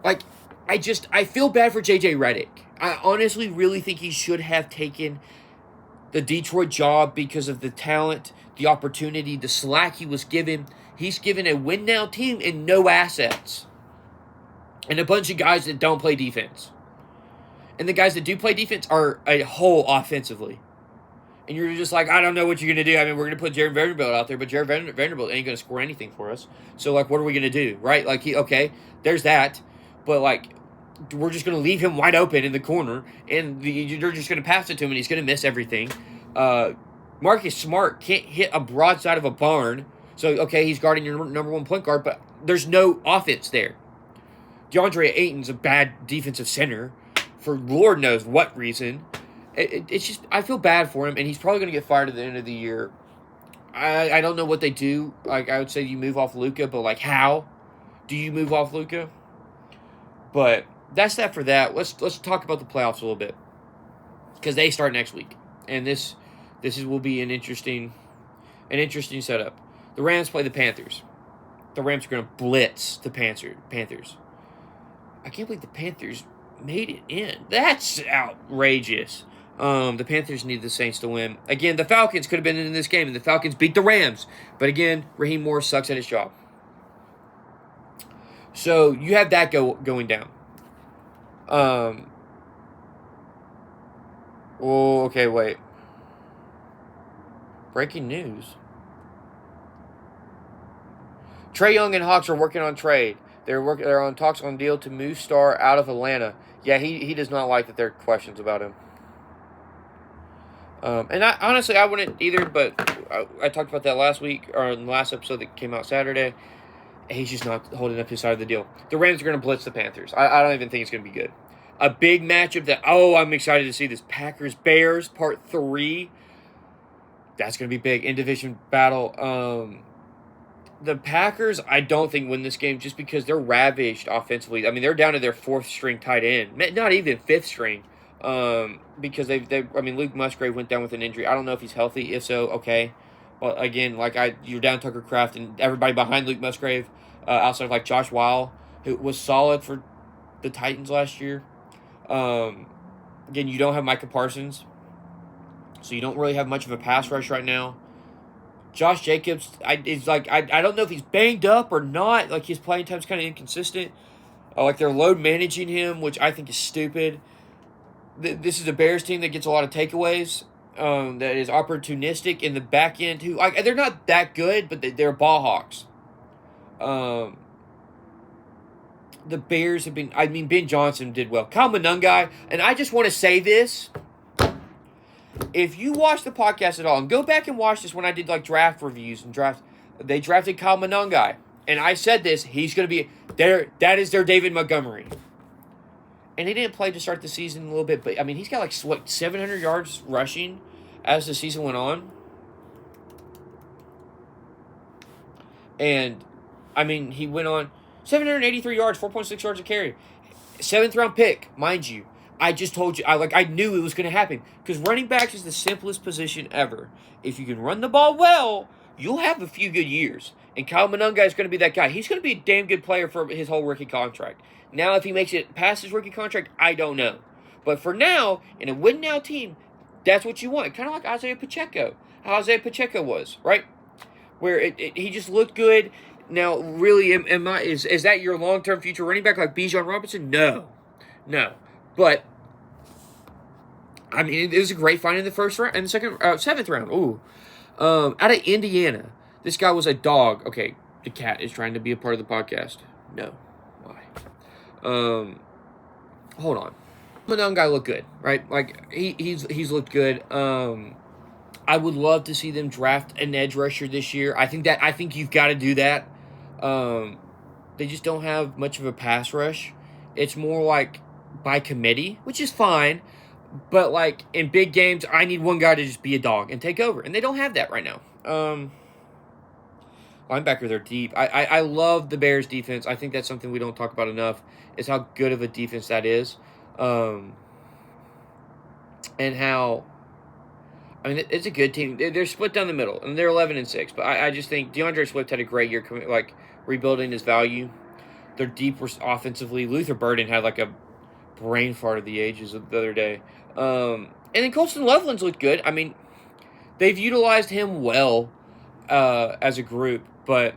Like, I feel bad for JJ Redick. I honestly really think he should have taken the Detroit job because of the talent, the opportunity, the slack he was given. He's given a win-now team and no assets. And a bunch of guys that don't play defense. And the guys that do play defense are a whole offensively. And you're just like, I don't know what you're going to do. We're going to put Jared Vanderbilt out there, but Jared Vanderbilt ain't going to score anything for us. So, what are we going to do, right? There's that. But, we're just going to leave him wide open in the corner, and you're just going to pass it to him, and he's going to miss everything. Marcus Smart can't hit a broadside of a barn. So, okay, he's guarding your number one point guard, but there's no offense there. DeAndre Ayton's a bad defensive center for Lord knows what reason. It's just, I feel bad for him, and he's probably going to get fired at the end of the year. I don't know what they do. Like, I would say you move off Luka, but, like, how do you move off Luka? But that's that for that. Let's talk about the playoffs a little bit, because they start next week, and this will be an interesting setup. The Rams play the Panthers. The Rams are going to blitz the Panthers. I can't believe the Panthers made it in. That's outrageous. The Panthers need the Saints to win. Again, the Falcons could have been in this game, and the Falcons beat the Rams. But again, Raheem Morris sucks at his job. So you have that going down. Oh, okay, wait. Breaking news. Trae Young and Hawks are working on trade. They're on talks on deal to move Star out of Atlanta. Yeah, he does not like that there are questions about him. And honestly, I wouldn't either, but I talked about that last week, or in the last episode that came out Saturday. He's just not holding up his side of the deal. The Rams are going to blitz the Panthers. I don't even think it's going to be good. A big matchup that, I'm excited to see this. Packers-Bears, Part 3. That's going to be big. In-division battle. The Packers, I don't think, win this game just because they're ravaged offensively. I mean, they're down to their fourth-string tight end. Not even fifth-string. Because Luke Musgrave went down with an injury. I don't know if he's healthy. If so, okay. Well, again, you're down Tucker Kraft and everybody behind Luke Musgrave, outside of Josh Weil, who was solid for the Titans last year. Again, you don't have Micah Parsons, so you don't really have much of a pass rush right now. Josh Jacobs, I don't know if he's banged up or not. His playing time's kind of inconsistent. They're load managing him, which I think is stupid. This is a Bears team that gets a lot of takeaways. That is opportunistic in the back end too. They're not that good, but they're ball hawks. The Bears have been. Ben Johnson did well. Kyle Monangai, and I just want to say this. If you watch the podcast at all, and go back and watch this when I did draft reviews and they drafted Kyle Monangai, and I said this. He's going to be there. That is their David Montgomery. And he didn't play to start the season a little bit, but he's got 700 yards rushing as the season went on. And he went on 783 yards, 4.6 yards a carry. 7th round pick, mind you. I just told you, I knew it was going to happen, because running back is the simplest position ever. If you can run the ball well, you'll have a few good years. And Kyle Monangai is going to be that guy. He's going to be a damn good player for his whole rookie contract. Now, if he makes it past his rookie contract, I don't know. But for now, in a win-now team, that's what you want. Kind of like Isaiah Pacheco. How Isaiah Pacheco was, right? Where he just looked good. Now, really, is that your long-term future running back like Bijan Robinson? No. But, it was a great find in the first round, in the seventh round. Ooh. Out of Indiana. This guy was a dog. Okay, the cat is trying to be a part of the podcast. No. Why? Hold on. Monangai looked good, right? He's looked good. I would love to see them draft an edge rusher this year. I think you've got to do that. They just don't have much of a pass rush. It's more by committee, which is fine. But in big games, I need one guy to just be a dog and take over, and they don't have that right now. Linebacker, they're deep. I love the Bears' defense. I think that's something we don't talk about enough, is how good of a defense that is. And how, it's a good team. They're split down the middle, and they're 11-6. But I just think DeAndre Swift had a great year, rebuilding his value. They're deep offensively. Luther Burden had a brain fart of the ages the other day. And then Colston Loveland's looked good. They've utilized him well as a group, but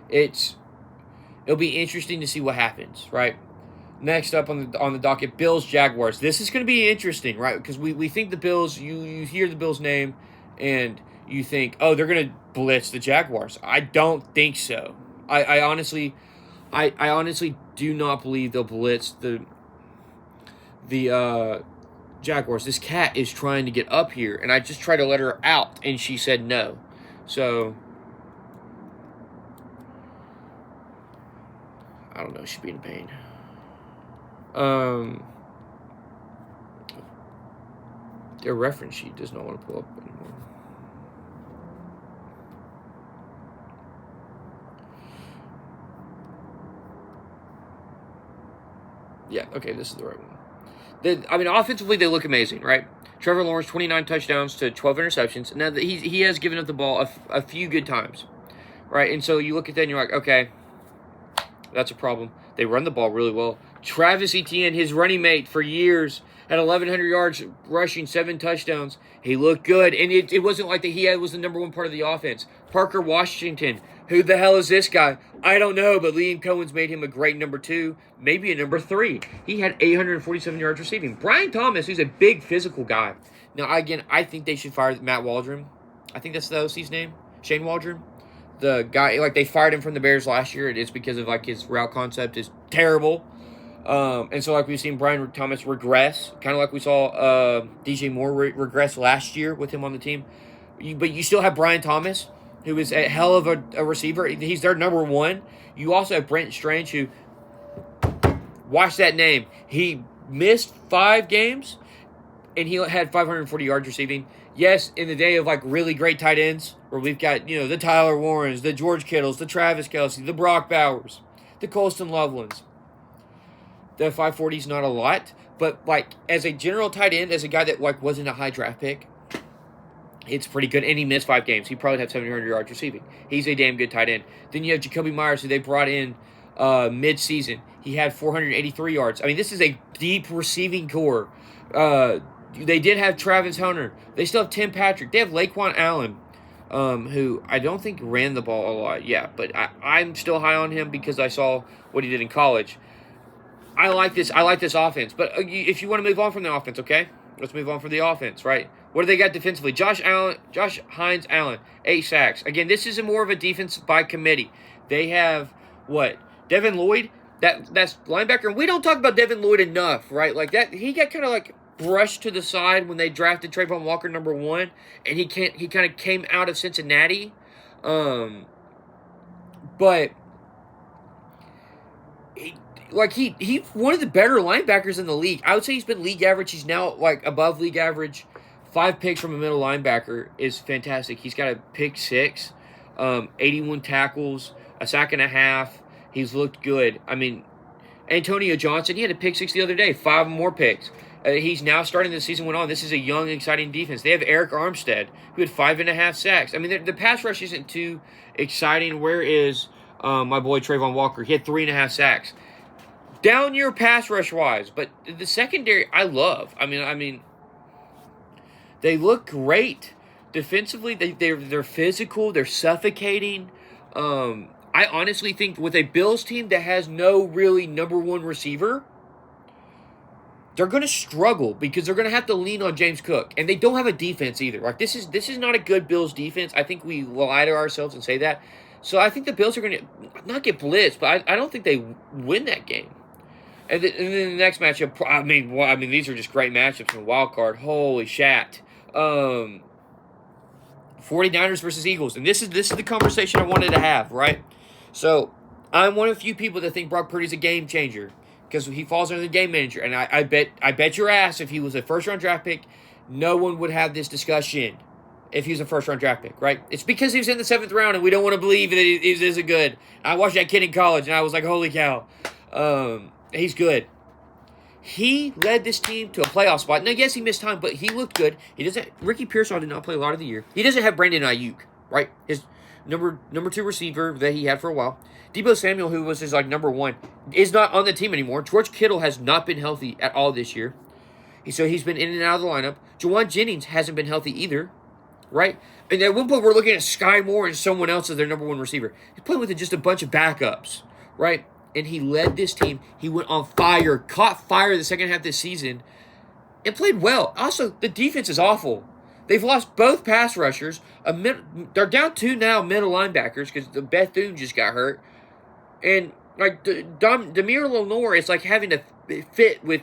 it'll be interesting to see what happens, right? Next up on the docket, Bills Jaguars. This is going to be interesting, right? Because we think the Bills. You hear the Bills name, and you think, they're going to blitz the Jaguars. I don't think so. I honestly do not believe they'll blitz the Jaguars, this cat is trying to get up here. And I just tried to let her out, and she said no. So, I don't know. She's being a pain. Their reference sheet does not want to pull up anymore. Yeah, okay, this is the right one. Offensively, they look amazing, right? Trevor Lawrence, 29 touchdowns to 12 interceptions. Now, he has given up the ball a few good times, right? And so you look at that and you're like, okay, that's a problem. They run the ball really well. Travis Etienne, his running mate for years, had 1,100 yards rushing, 7 touchdowns. He looked good, and it wasn't like that he was the number one part of the offense. Parker Washington, who the hell is this guy? I don't know, but Liam Cohen's made him a great number 2, maybe a number 3. He had 847 yards receiving. Brian Thomas, who's a big physical guy. Now, again, I think they should fire Matt Waldron. I think that's the OC's name, Shane Waldron. The guy, like, they fired him from the Bears last year. It's because of, like, his route concept is terrible. And so, like, we've seen Brian Thomas regress, kind of like we saw DJ Moore regress last year with him on the team. But you still have Brian Thomas, who is a hell of a receiver. He's their number 1. You also have Brent Strange, who, watch that name. He missed 5 games, and he had 540 yards receiving. Yes, in the day of, like, really great tight ends, where we've got, the Tyler Warrens, the George Kittles, the Travis Kelce, the Brock Bowers, the Colston Lovelands. The 540 is not a lot, but, like, as a general tight end, as a guy that, like, wasn't a high draft pick, it's pretty good. And he missed 5 games. He probably had 700 yards receiving. He's a damn good tight end. Then you have Jacoby Myers, who they brought in mid-season. He had 483 yards. I mean, this is a deep receiving core. They did have Travis Hunter. They still have Tim Patrick. They have Laquan Allen, who I don't think ran the ball a lot. Yeah, but I'm still high on him because I saw what he did in college. I like this offense. But if you want to move on from the offense, okay? Let's move on from the offense, right? What do they got defensively? Josh Hines Allen, 8 sacks. Again, this is more of a defense by committee. They have, Devin Lloyd? That's linebacker. And we don't talk about Devin Lloyd enough, right? Like, that, he got kind of, like, brushed to the side when they drafted Trayvon Walker number 1. And he kind of came out of Cincinnati. But he's one of the better linebackers in the league. I would say he's been league average. He's now, like, above league average. 5 picks from a middle linebacker is fantastic. He's got a pick 6, 81 tackles, a sack and a half. He's looked good. I mean, Antonio Johnson, he had a pick 6 the other day, 5 more picks. He's now starting the season went on. This is a young, exciting defense. They have Eric Armstead, who had 5.5 sacks. I mean, the pass rush isn't too exciting. Where is my boy Trayvon Walker? He had 3.5 sacks. Down year pass rush wise, but the secondary I love. I mean, they look great defensively. They're physical. They're suffocating. I honestly think with a Bills team that has no really number 1 receiver, they're going to struggle because they're going to have to lean on James Cook, and they don't have a defense either. Like, this is not a good Bills defense. I think we lie to ourselves and say that. So I think the Bills are going to not get blitzed, but I don't think they win that game. And then the next matchup, I mean, these are just great matchups in the wild card. Holy shat. 49ers versus Eagles. And this is the conversation I wanted to have, right? So, I'm one of the few people that think Brock Purdy's a game changer because he falls under the game manager. And I bet your ass if he was a first-round draft pick, no one would have this discussion if he was a first-round draft pick, right? It's because he was in the 7th round and we don't want to believe that he's this good. I watched that kid in college and I was like, holy cow. He's good. He led this team to a playoff spot. Now, yes, he missed time, but he looked good. Ricky Pearsall did not play a lot of the year. He doesn't have Brandon Ayuk, right? His number 2 receiver that he had for a while. Deebo Samuel, who was his number 1, is not on the team anymore. George Kittle has not been healthy at all this year. So he's been in and out of the lineup. Juwan Jennings hasn't been healthy either, right? And at one point, we're looking at Sky Moore and someone else as their number 1 receiver. He's playing with just a bunch of backups, right? And he led this team. He went on fire, caught fire the second half of this season, and played well. Also, the defense is awful. They've lost both pass rushers. They're down 2 now middle linebackers because the Bethune just got hurt. And, like, Demir Lenore is like having to fit with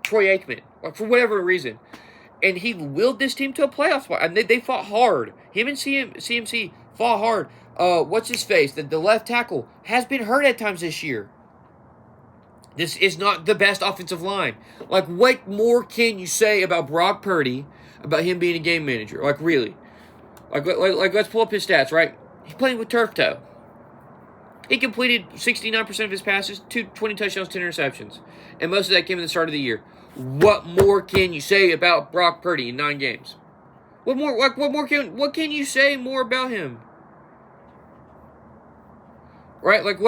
Troy Aikman, like for whatever reason. And he willed this team to a playoff spot. And they fought hard. Him and CMC fought hard. What's his face? The left tackle has been hurt at times this year. This is not the best offensive line. Like, what more can you say about Brock Purdy, about him being a game manager? Like, really? Like let's pull up his stats, right? He's playing with turf toe. He completed 69% of his passes, 20 touchdowns, 10 interceptions. And most of that came in the start of the year. What more can you say about Brock Purdy in 9 games? What can you say more about him? Right? Like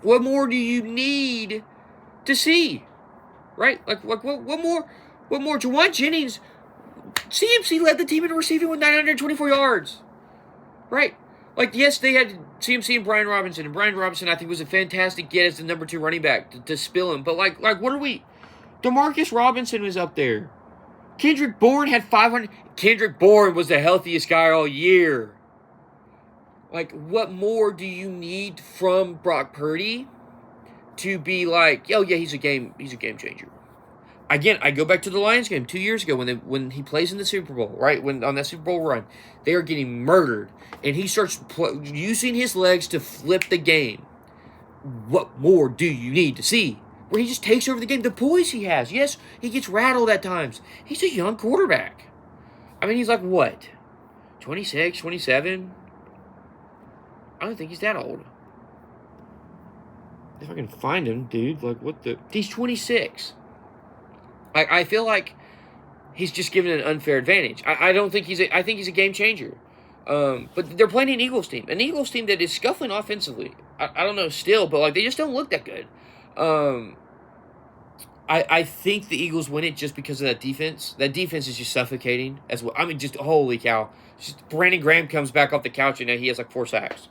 what more do you need to see? Right? Like what more? Juwan Jennings, CMC led the team in receiving with 924 yards. Right? Like, yes, they had CMC and Brian Robinson. And Brian Robinson, I think, was a fantastic get as the number 2 running back to spill him. But, like, what are we? Demarcus Robinson was up there. Kendrick Bourne had 500. Kendrick Bourne was the healthiest guy all year. Like, what more do you need from Brock Purdy to be like, oh, yeah, he's a game changer? Again, I go back to the Lions game 2 years ago when he plays in the Super Bowl, right? When on that Super Bowl run, they are getting murdered, and he starts using his legs to flip the game. What more do you need to see? Where he just takes over the game. The poise he has. Yes, he gets rattled at times. He's a young quarterback. I mean, he's like, what? 26, 27? I don't think he's that old. If I can find him, dude, like, what the... He's 26. I feel like he's just given an unfair advantage. I don't think I think he's a game changer. But they're playing an Eagles team that is scuffling offensively. I don't know still, but like they just don't look that good. I think the Eagles win it just because of that defense. That defense is just suffocating as well. I mean, just holy cow! Just Brandon Graham comes back off the couch and now he has like 4 sacks.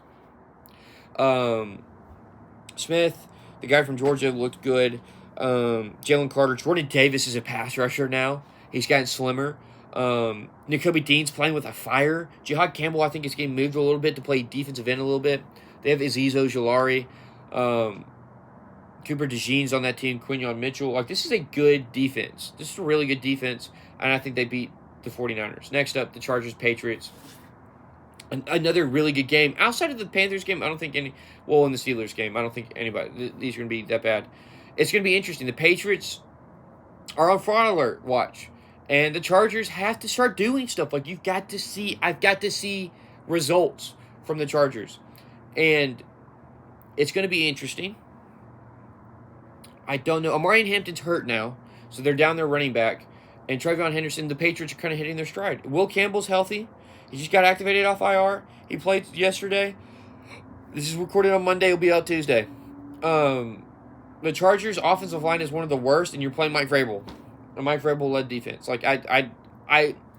Smith, the guy from Georgia, looked good. Jalen Carter, Jordan Davis is a pass rusher now. He's gotten slimmer. Nakobe Dean's playing with a fire. Jihad Campbell, I think, is getting moved a little bit to play defensive end a little bit. They have Azeez Ojulari. Cooper DeJean's on that team. Quinyon Mitchell. Like, this is a good defense. This is a really good defense, and I think they beat the 49ers. Next up, the Chargers, Patriots. Another really good game. Outside of the Panthers game, I don't think in the Steelers game, I don't think these are going to be that bad. It's going to be interesting. The Patriots are on fraud alert watch. And the Chargers have to start doing stuff. Like, I've got to see results from the Chargers. And it's going to be interesting. I don't know. Amarian Hampton's hurt now. So they're down their running back. And Trayvon Henderson, the Patriots are kind of hitting their stride. Will Campbell's healthy. He just got activated off IR. He played yesterday. This is recorded on Monday. He'll be out Tuesday. The Chargers' offensive line is one of the worst, and you're playing Mike Vrabel. A Mike Vrabel-led defense. Like,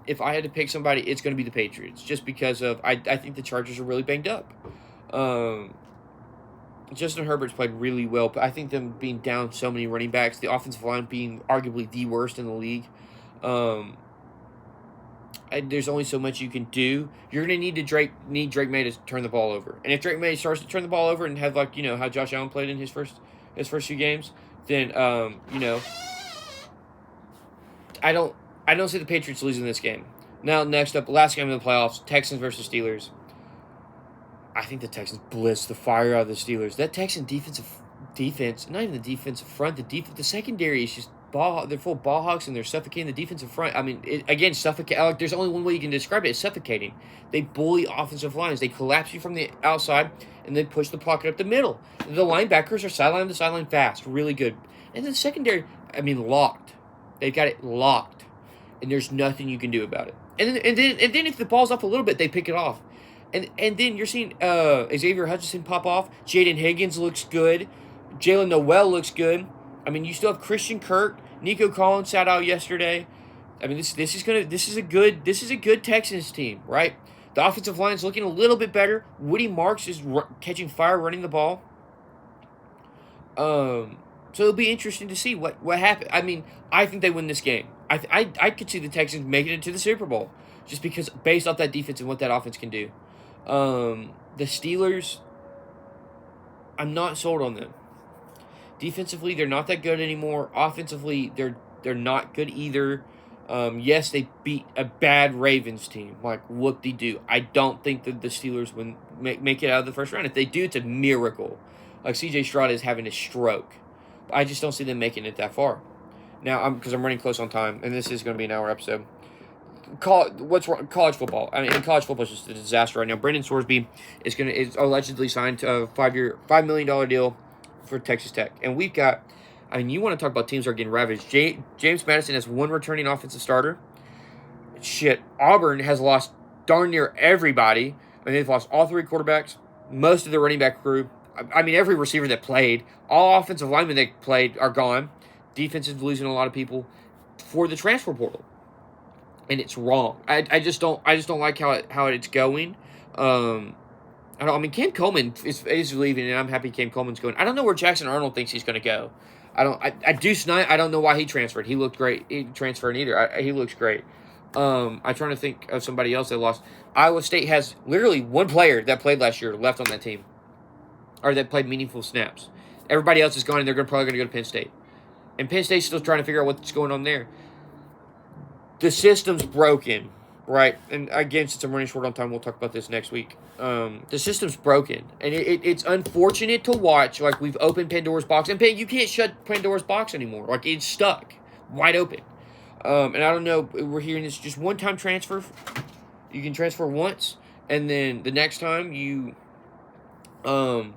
if I had to pick somebody, it's going to be the Patriots. Just because of, I think the Chargers are really banged up. Justin Herbert's played really well, but I think them being down so many running backs, the offensive line being arguably the worst in the league, there's only so much you can do. You're going to need Drake May to turn the ball over. And if Drake May starts to turn the ball over and have, like, how Josh Allen played in his first few games, then, I don't see the Patriots losing this game. Now, next up, last game of the playoffs, Texans versus Steelers. I think the Texans blitzed the fire out of the Steelers. That Texan defense, not even the defensive front, the secondary is just they're full ball hawks and they're suffocating the defensive front. I mean, suffocate. There's only one way you can describe it: it's suffocating. They bully offensive lines. They collapse you from the outside and they push the pocket up the middle. The linebackers are sideline to sideline fast, really good. And then the secondary, locked. They've got it locked, and there's nothing you can do about it. And then if the ball's off a little bit, they pick it off. And then you're seeing Xavier Hutchinson pop off. Jaden Higgins looks good. Jalen Noel looks good. I mean, you still have Christian Kirk. Nico Collins sat out yesterday. I mean, this is a good Texans team, right? The offensive line is looking a little bit better. Woody Marks is catching fire, running the ball. So it'll be interesting to see what happens. I mean, I think they win this game. I could see the Texans making it to the Super Bowl just because based off that defense and what that offense can do. The Steelers, I'm not sold on them. Defensively, they're not that good anymore. Offensively, they're not good either. Yes, they beat a bad Ravens team. Like, whoop-de-doo. I don't think that the Steelers would make it out of the first round. If they do, it's a miracle. Like, C.J. Stroud is having a stroke. I just don't see them making it that far. Now, because I'm running close on time, and this is going to be an hour episode. What's wrong? College football. I mean, college football is just a disaster right now. Brendan Sorsby is allegedly signed to a $5 million deal for Texas Tech. And we've got, I mean, you want to talk about teams that are getting ravaged. James Madison has one returning offensive starter. Shit, Auburn has lost darn near everybody. I mean, they've lost all three quarterbacks, most of the running back crew. I mean, every receiver that played, all offensive linemen that played are gone. Defense is losing a lot of people for the transfer portal. And it's wrong. I just don't like how it's going. I mean, Cam Coleman is leaving, and I'm happy Cam Coleman's going. I don't know where Jackson Arnold thinks he's going to go. Deuce Knight, I don't know why he transferred. He looked great. He transferred either. He looks great. I'm trying to think of somebody else that lost. Iowa State has literally one player that played last year left on that team, or that played meaningful snaps. Everybody else is gone, and they're probably going to go to Penn State. And Penn State's still trying to figure out what's going on there. The system's broken, right? And again, since I'm running short on time, we'll talk about this next week. The system's broken, and it's unfortunate to watch. Like, we've opened Pandora's box, and you can't shut Pandora's box anymore. Like, it's stuck, wide open. And I don't know, we're hearing this just one-time transfer. You can transfer once, and then the next time you have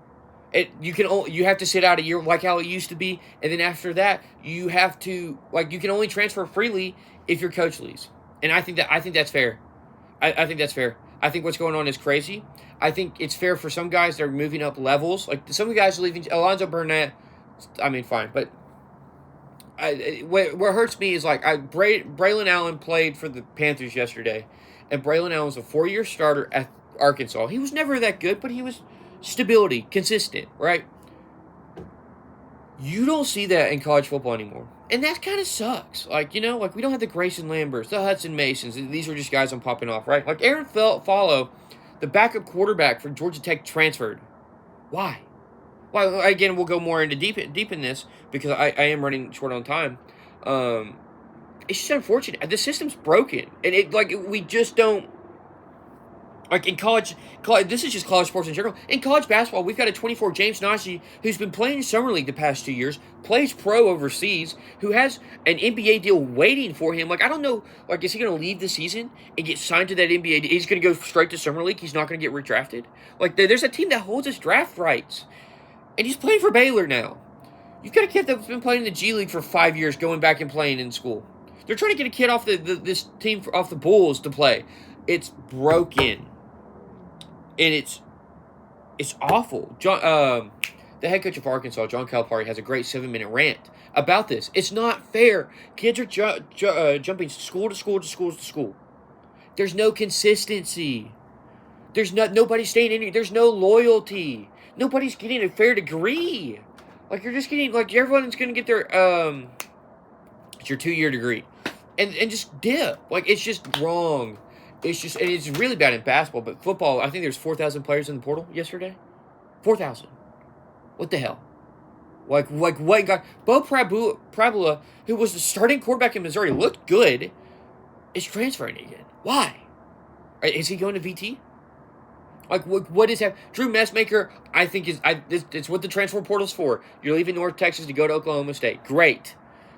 to sit out a year like how it used to be, and then after that you have to, like, you can only transfer freely if your coach leaves. And I think that's fair. I think that's fair. I think what's going on is crazy. I think it's fair for some guys that are moving up levels. Like, some guys are leaving. Alonzo Burnett, I mean, fine. But what hurts me is, like, Braylon Allen played for the Panthers yesterday. And Braylon Allen was a 4-year starter at Arkansas. He was never that good, but he was stability, consistent, right? You don't see that in college football anymore. And that kind of sucks. Like, we don't have the Grayson Lamberts, the Hudson Masons. These are just guys I'm popping off, right? Like, Aaron Follow, the backup quarterback for Georgia Tech, transferred. Why? Well, again, we'll go more into deep in this because I am running short on time. It's just unfortunate. The system's broken. And we just don't. Like, in college, this is just college sports in general. In college basketball, we've got a 24 James Naji who's been playing Summer League the past 2 years, plays pro overseas, who has an NBA deal waiting for him. Like, I don't know, like, is he going to leave the season and get signed to that NBA deal? He's going to go straight to Summer League? He's not going to get redrafted? Like, there's a team that holds his draft rights, and he's playing for Baylor now. You've got a kid that's been playing in the G League for 5 years, going back and playing in school. They're trying to get a kid off this team, off the Bulls, to play. It's broken. And it's awful. The head coach of Arkansas, John Calipari, has a great 7-minute rant about this. It's not fair. Kids are jumping school to school to school to school. There's no consistency. Nobody's staying in here. There's no loyalty. Nobody's getting a fair degree. Like, you're just getting, like, everyone's going to get their, it's your 2-year degree. And just dip. Like, it's just wrong. And it's really bad in basketball, but football, I think there's 4,000 players in the portal yesterday. 4,000. What the hell? Like what guy? Bo Prabula, who was the starting quarterback in Missouri, looked good, is transferring again. Why? Is he going to VT? Like, what is happening? Drew Messmaker, I think, it's what the transfer portal's for. You're leaving North Texas to go to Oklahoma State. Great,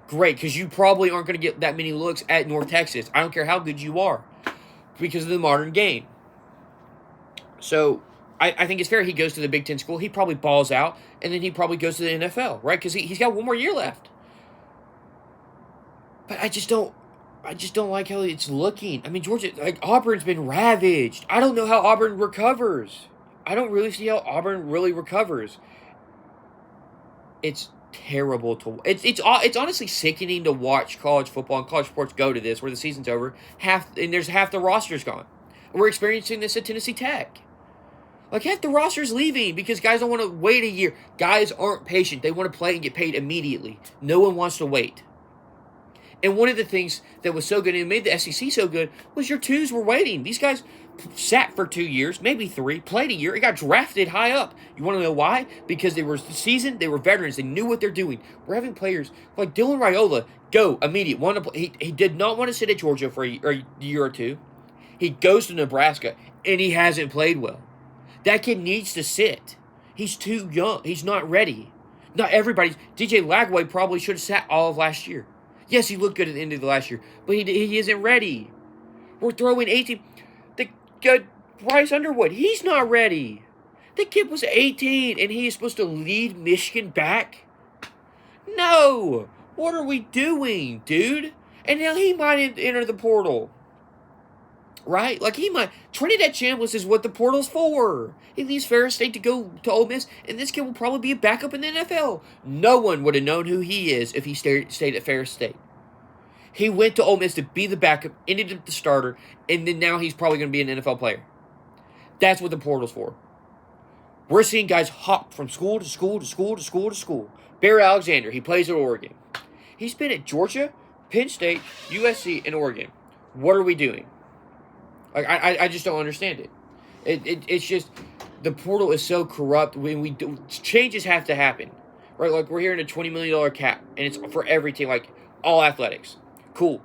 because you probably aren't going to get that many looks at North Texas. I don't care how good you are, because of the modern game. So I think it's fair he goes to the Big Ten school. He probably balls out, and then he probably goes to the NFL, right? Because he's got one more year left. But I just don't like how it's looking. I mean, Georgia, like, Auburn's been ravaged. I don't know how Auburn recovers. I don't really see how Auburn really recovers. It's terrible to. It's honestly sickening to watch college football and college sports go to this, where the season's over, there's half the roster's gone. We're experiencing this at Tennessee Tech. Like, half the roster's leaving because guys don't want to wait a year. Guys aren't patient. They want to play and get paid immediately. No one wants to wait. And one of the things that was so good and made the SEC so good was your twos were waiting. These guys sat for 2 years, maybe 3, played a year, and got drafted high up. You want to know why? Because they were seasoned, they were veterans, they knew what they're doing. We're having players like Dylan Raiola go immediate. He did not want to sit at Georgia for a year or two. He goes to Nebraska, and he hasn't played well. That kid needs to sit. He's too young. He's not ready. Not everybody's. DJ Lagway probably should have sat all of last year. Yes, he looked good at the end of the last year, but he isn't ready. We're throwing 18. Bryce Underwood, he's not ready. The kid was 18, and he is supposed to lead Michigan back? No! What are we doing, dude? And now he might enter the portal. Right? Like, he might. Trinidad Chambliss is what the portal's for. He leaves Ferris State to go to Ole Miss, and this kid will probably be a backup in the NFL. No one would have known who he is if he stayed at Ferris State. He went to Ole Miss to be the backup, ended up the starter, and then now he's probably going to be an NFL player. That's what the portal's for. We're seeing guys hop from school to school to school to school to school. Barry Alexander, he plays at Oregon. He's been at Georgia, Penn State, USC, and Oregon. What are we doing? Like, I just don't understand it. It's just, the portal is so corrupt. When changes have to happen, right? Like, we're hearing a $20 million cap, and it's for every team, like all athletics. Cool.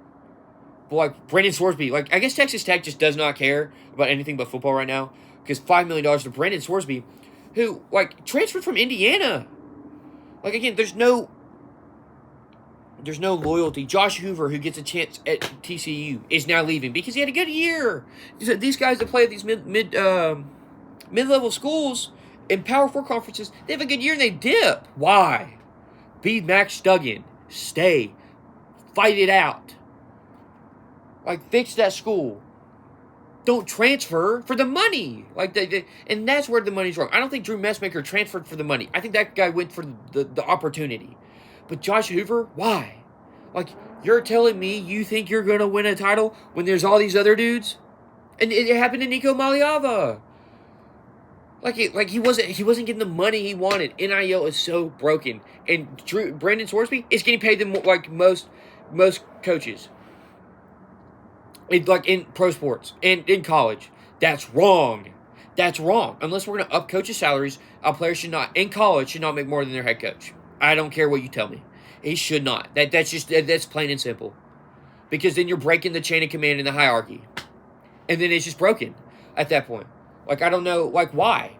But like Brendan Sorsby, like, I guess Texas Tech just does not care about anything but football right now, because $5 million to Brendan Sorsby, who like transferred from Indiana. Like, again, there's no loyalty. Josh Hoover, who gets a chance at TCU, is now leaving because he had a good year. These guys that play at these mid-level schools in Power 4 conferences, they have a good year and they dip. Why? Be Max Duggan. Stay. Fight it out. Like, fix that school. Don't transfer for the money. Like, and that's where the money's wrong. I don't think Drew Messmaker transferred for the money. I think that guy went for the opportunity. But Josh Hoover, why? Like, you're telling me you think you're going to win a title when there's all these other dudes? And it happened to Nico Maliava. Like he wasn't getting the money he wanted. NIL is so broken. And Brandon Sorsby is getting paid like most coaches. In pro sports and in college. That's wrong. That's wrong. Unless we're going to up coaches' salaries, our players should not make more than their head coach. I don't care what you tell me. He should not. That's plain and simple. Because then you're breaking the chain of command in the hierarchy. And then it's just broken at that point. Like, I don't know, like, why?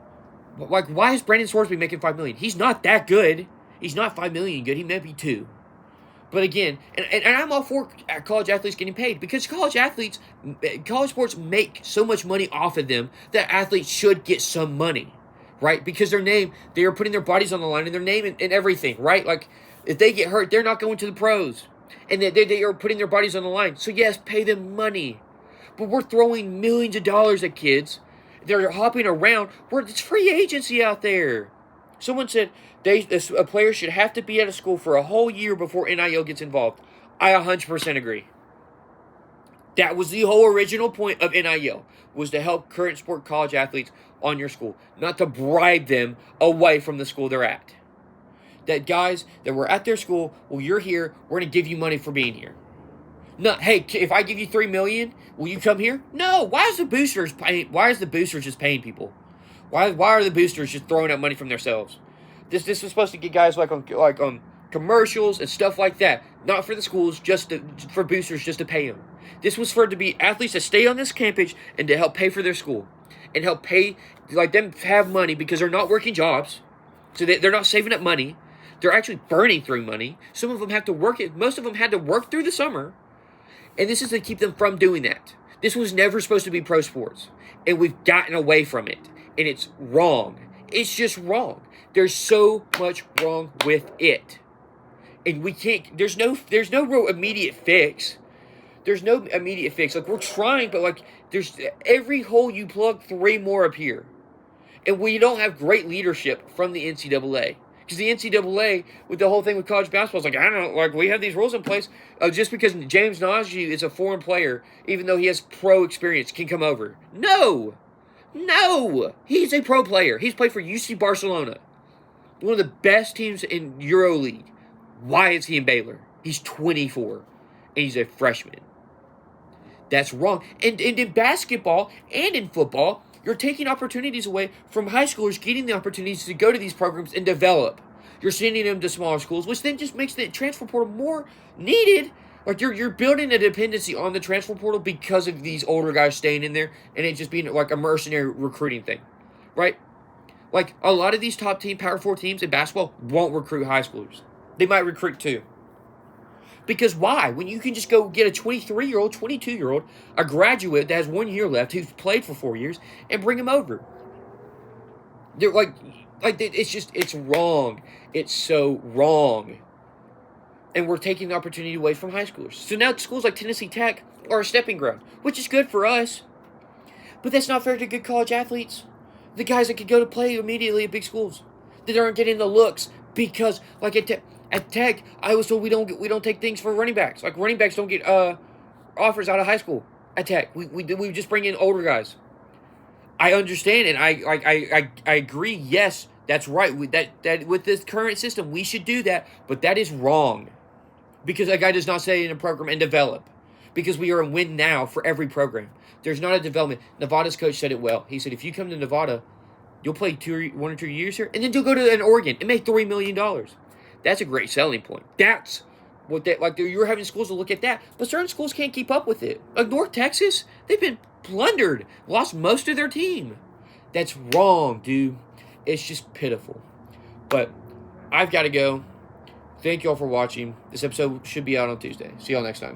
Like, why is Brandon Sorsby making $5 million? He's not that good. He's not $5 million good. He may be $2 million. But again, and I'm all for college athletes getting paid, because college sports make so much money off of them that athletes should get some money, right? Because they are putting their bodies on the line and their name and everything, right? Like, if they get hurt, they're not going to the pros. And they are putting their bodies on the line. So yes, pay them money. But we're throwing millions of dollars at kids. They're hopping around. It's free agency out there. Someone said a player should have to be at a school for a whole year before NIL gets involved. I 100% agree. That was the whole original point of NIL, was to help current sport college athletes on your school, not to bribe them away from the school they're at. That guys that were at their school, well, you're here, we're going to give you money for being here. Not, hey, if I give you $3 million, will you come here? No. Why is the boosters just paying people? Why are the boosters just throwing out money from themselves? This was supposed to get guys like on commercials and stuff like that, not for the schools, for boosters just to pay them. This was for to be athletes that stay on this campus and to help pay for their school and help pay, like, them have money, because they're not working jobs, so they're not saving up money. They're actually burning through money. Some of them have to work it. Most of them had to work through the summer, and this is to keep them from doing that. This was never supposed to be pro sports, and we've gotten away from it, and it's wrong. It's just wrong. There's so much wrong with it, and we can't. There's no real immediate fix. There's no immediate fix. Like, we're trying, but like, there's every hole you plug, 3 more appear, and we don't have great leadership from the NCAA. Because the NCAA, with the whole thing with college basketball, is like, I don't know, like, we have these rules in place. Just because James Najee is a foreign player, even though he has pro experience, can come over. No! He's a pro player. He's played for UC Barcelona, one of the best teams in EuroLeague. Why is he in Baylor? He's 24. and he's a freshman. That's wrong. And in basketball and in football, you're taking opportunities away from high schoolers getting the opportunities to go to these programs and develop. You're sending them to smaller schools, which then just makes the transfer portal more needed. Like you're building a dependency on the transfer portal because of these older guys staying in there and it just being like a mercenary recruiting thing, right? Like a lot of these top team, Power 4 teams in basketball won't recruit high schoolers. They might recruit 2. Because why? When you can just go get a 23-year-old, 22-year-old, a graduate that has 1 year left who's played for 4 years and bring him over. They're like it's wrong. It's so wrong. And we're taking the opportunity away from high schoolers. So now schools like Tennessee Tech are a stepping ground, which is good for us. But that's not fair to good college athletes. The guys that could go to play immediately at big schools. That aren't getting the looks because, like at Tech, I was told we don't take things for running backs. Like running backs don't get offers out of high school at Tech. We just bring in older guys. I understand and I agree. Yes, that's right. That with this current system, we should do that. But that is wrong, because that guy does not stay in a program and develop. Because we are a win now for every program. There's not a development. Nevada's coach said it well. He said if you come to Nevada, you'll play 1 or 2 years here, and then you'll go to an Oregon and make $3 million. That's a great selling point. That's what you're having schools to look at that, but certain schools can't keep up with it. Like North Texas, they've been plundered, lost most of their team. That's wrong, dude. It's just pitiful. But I've got to go. Thank y'all for watching. This episode should be out on Tuesday. See y'all next time.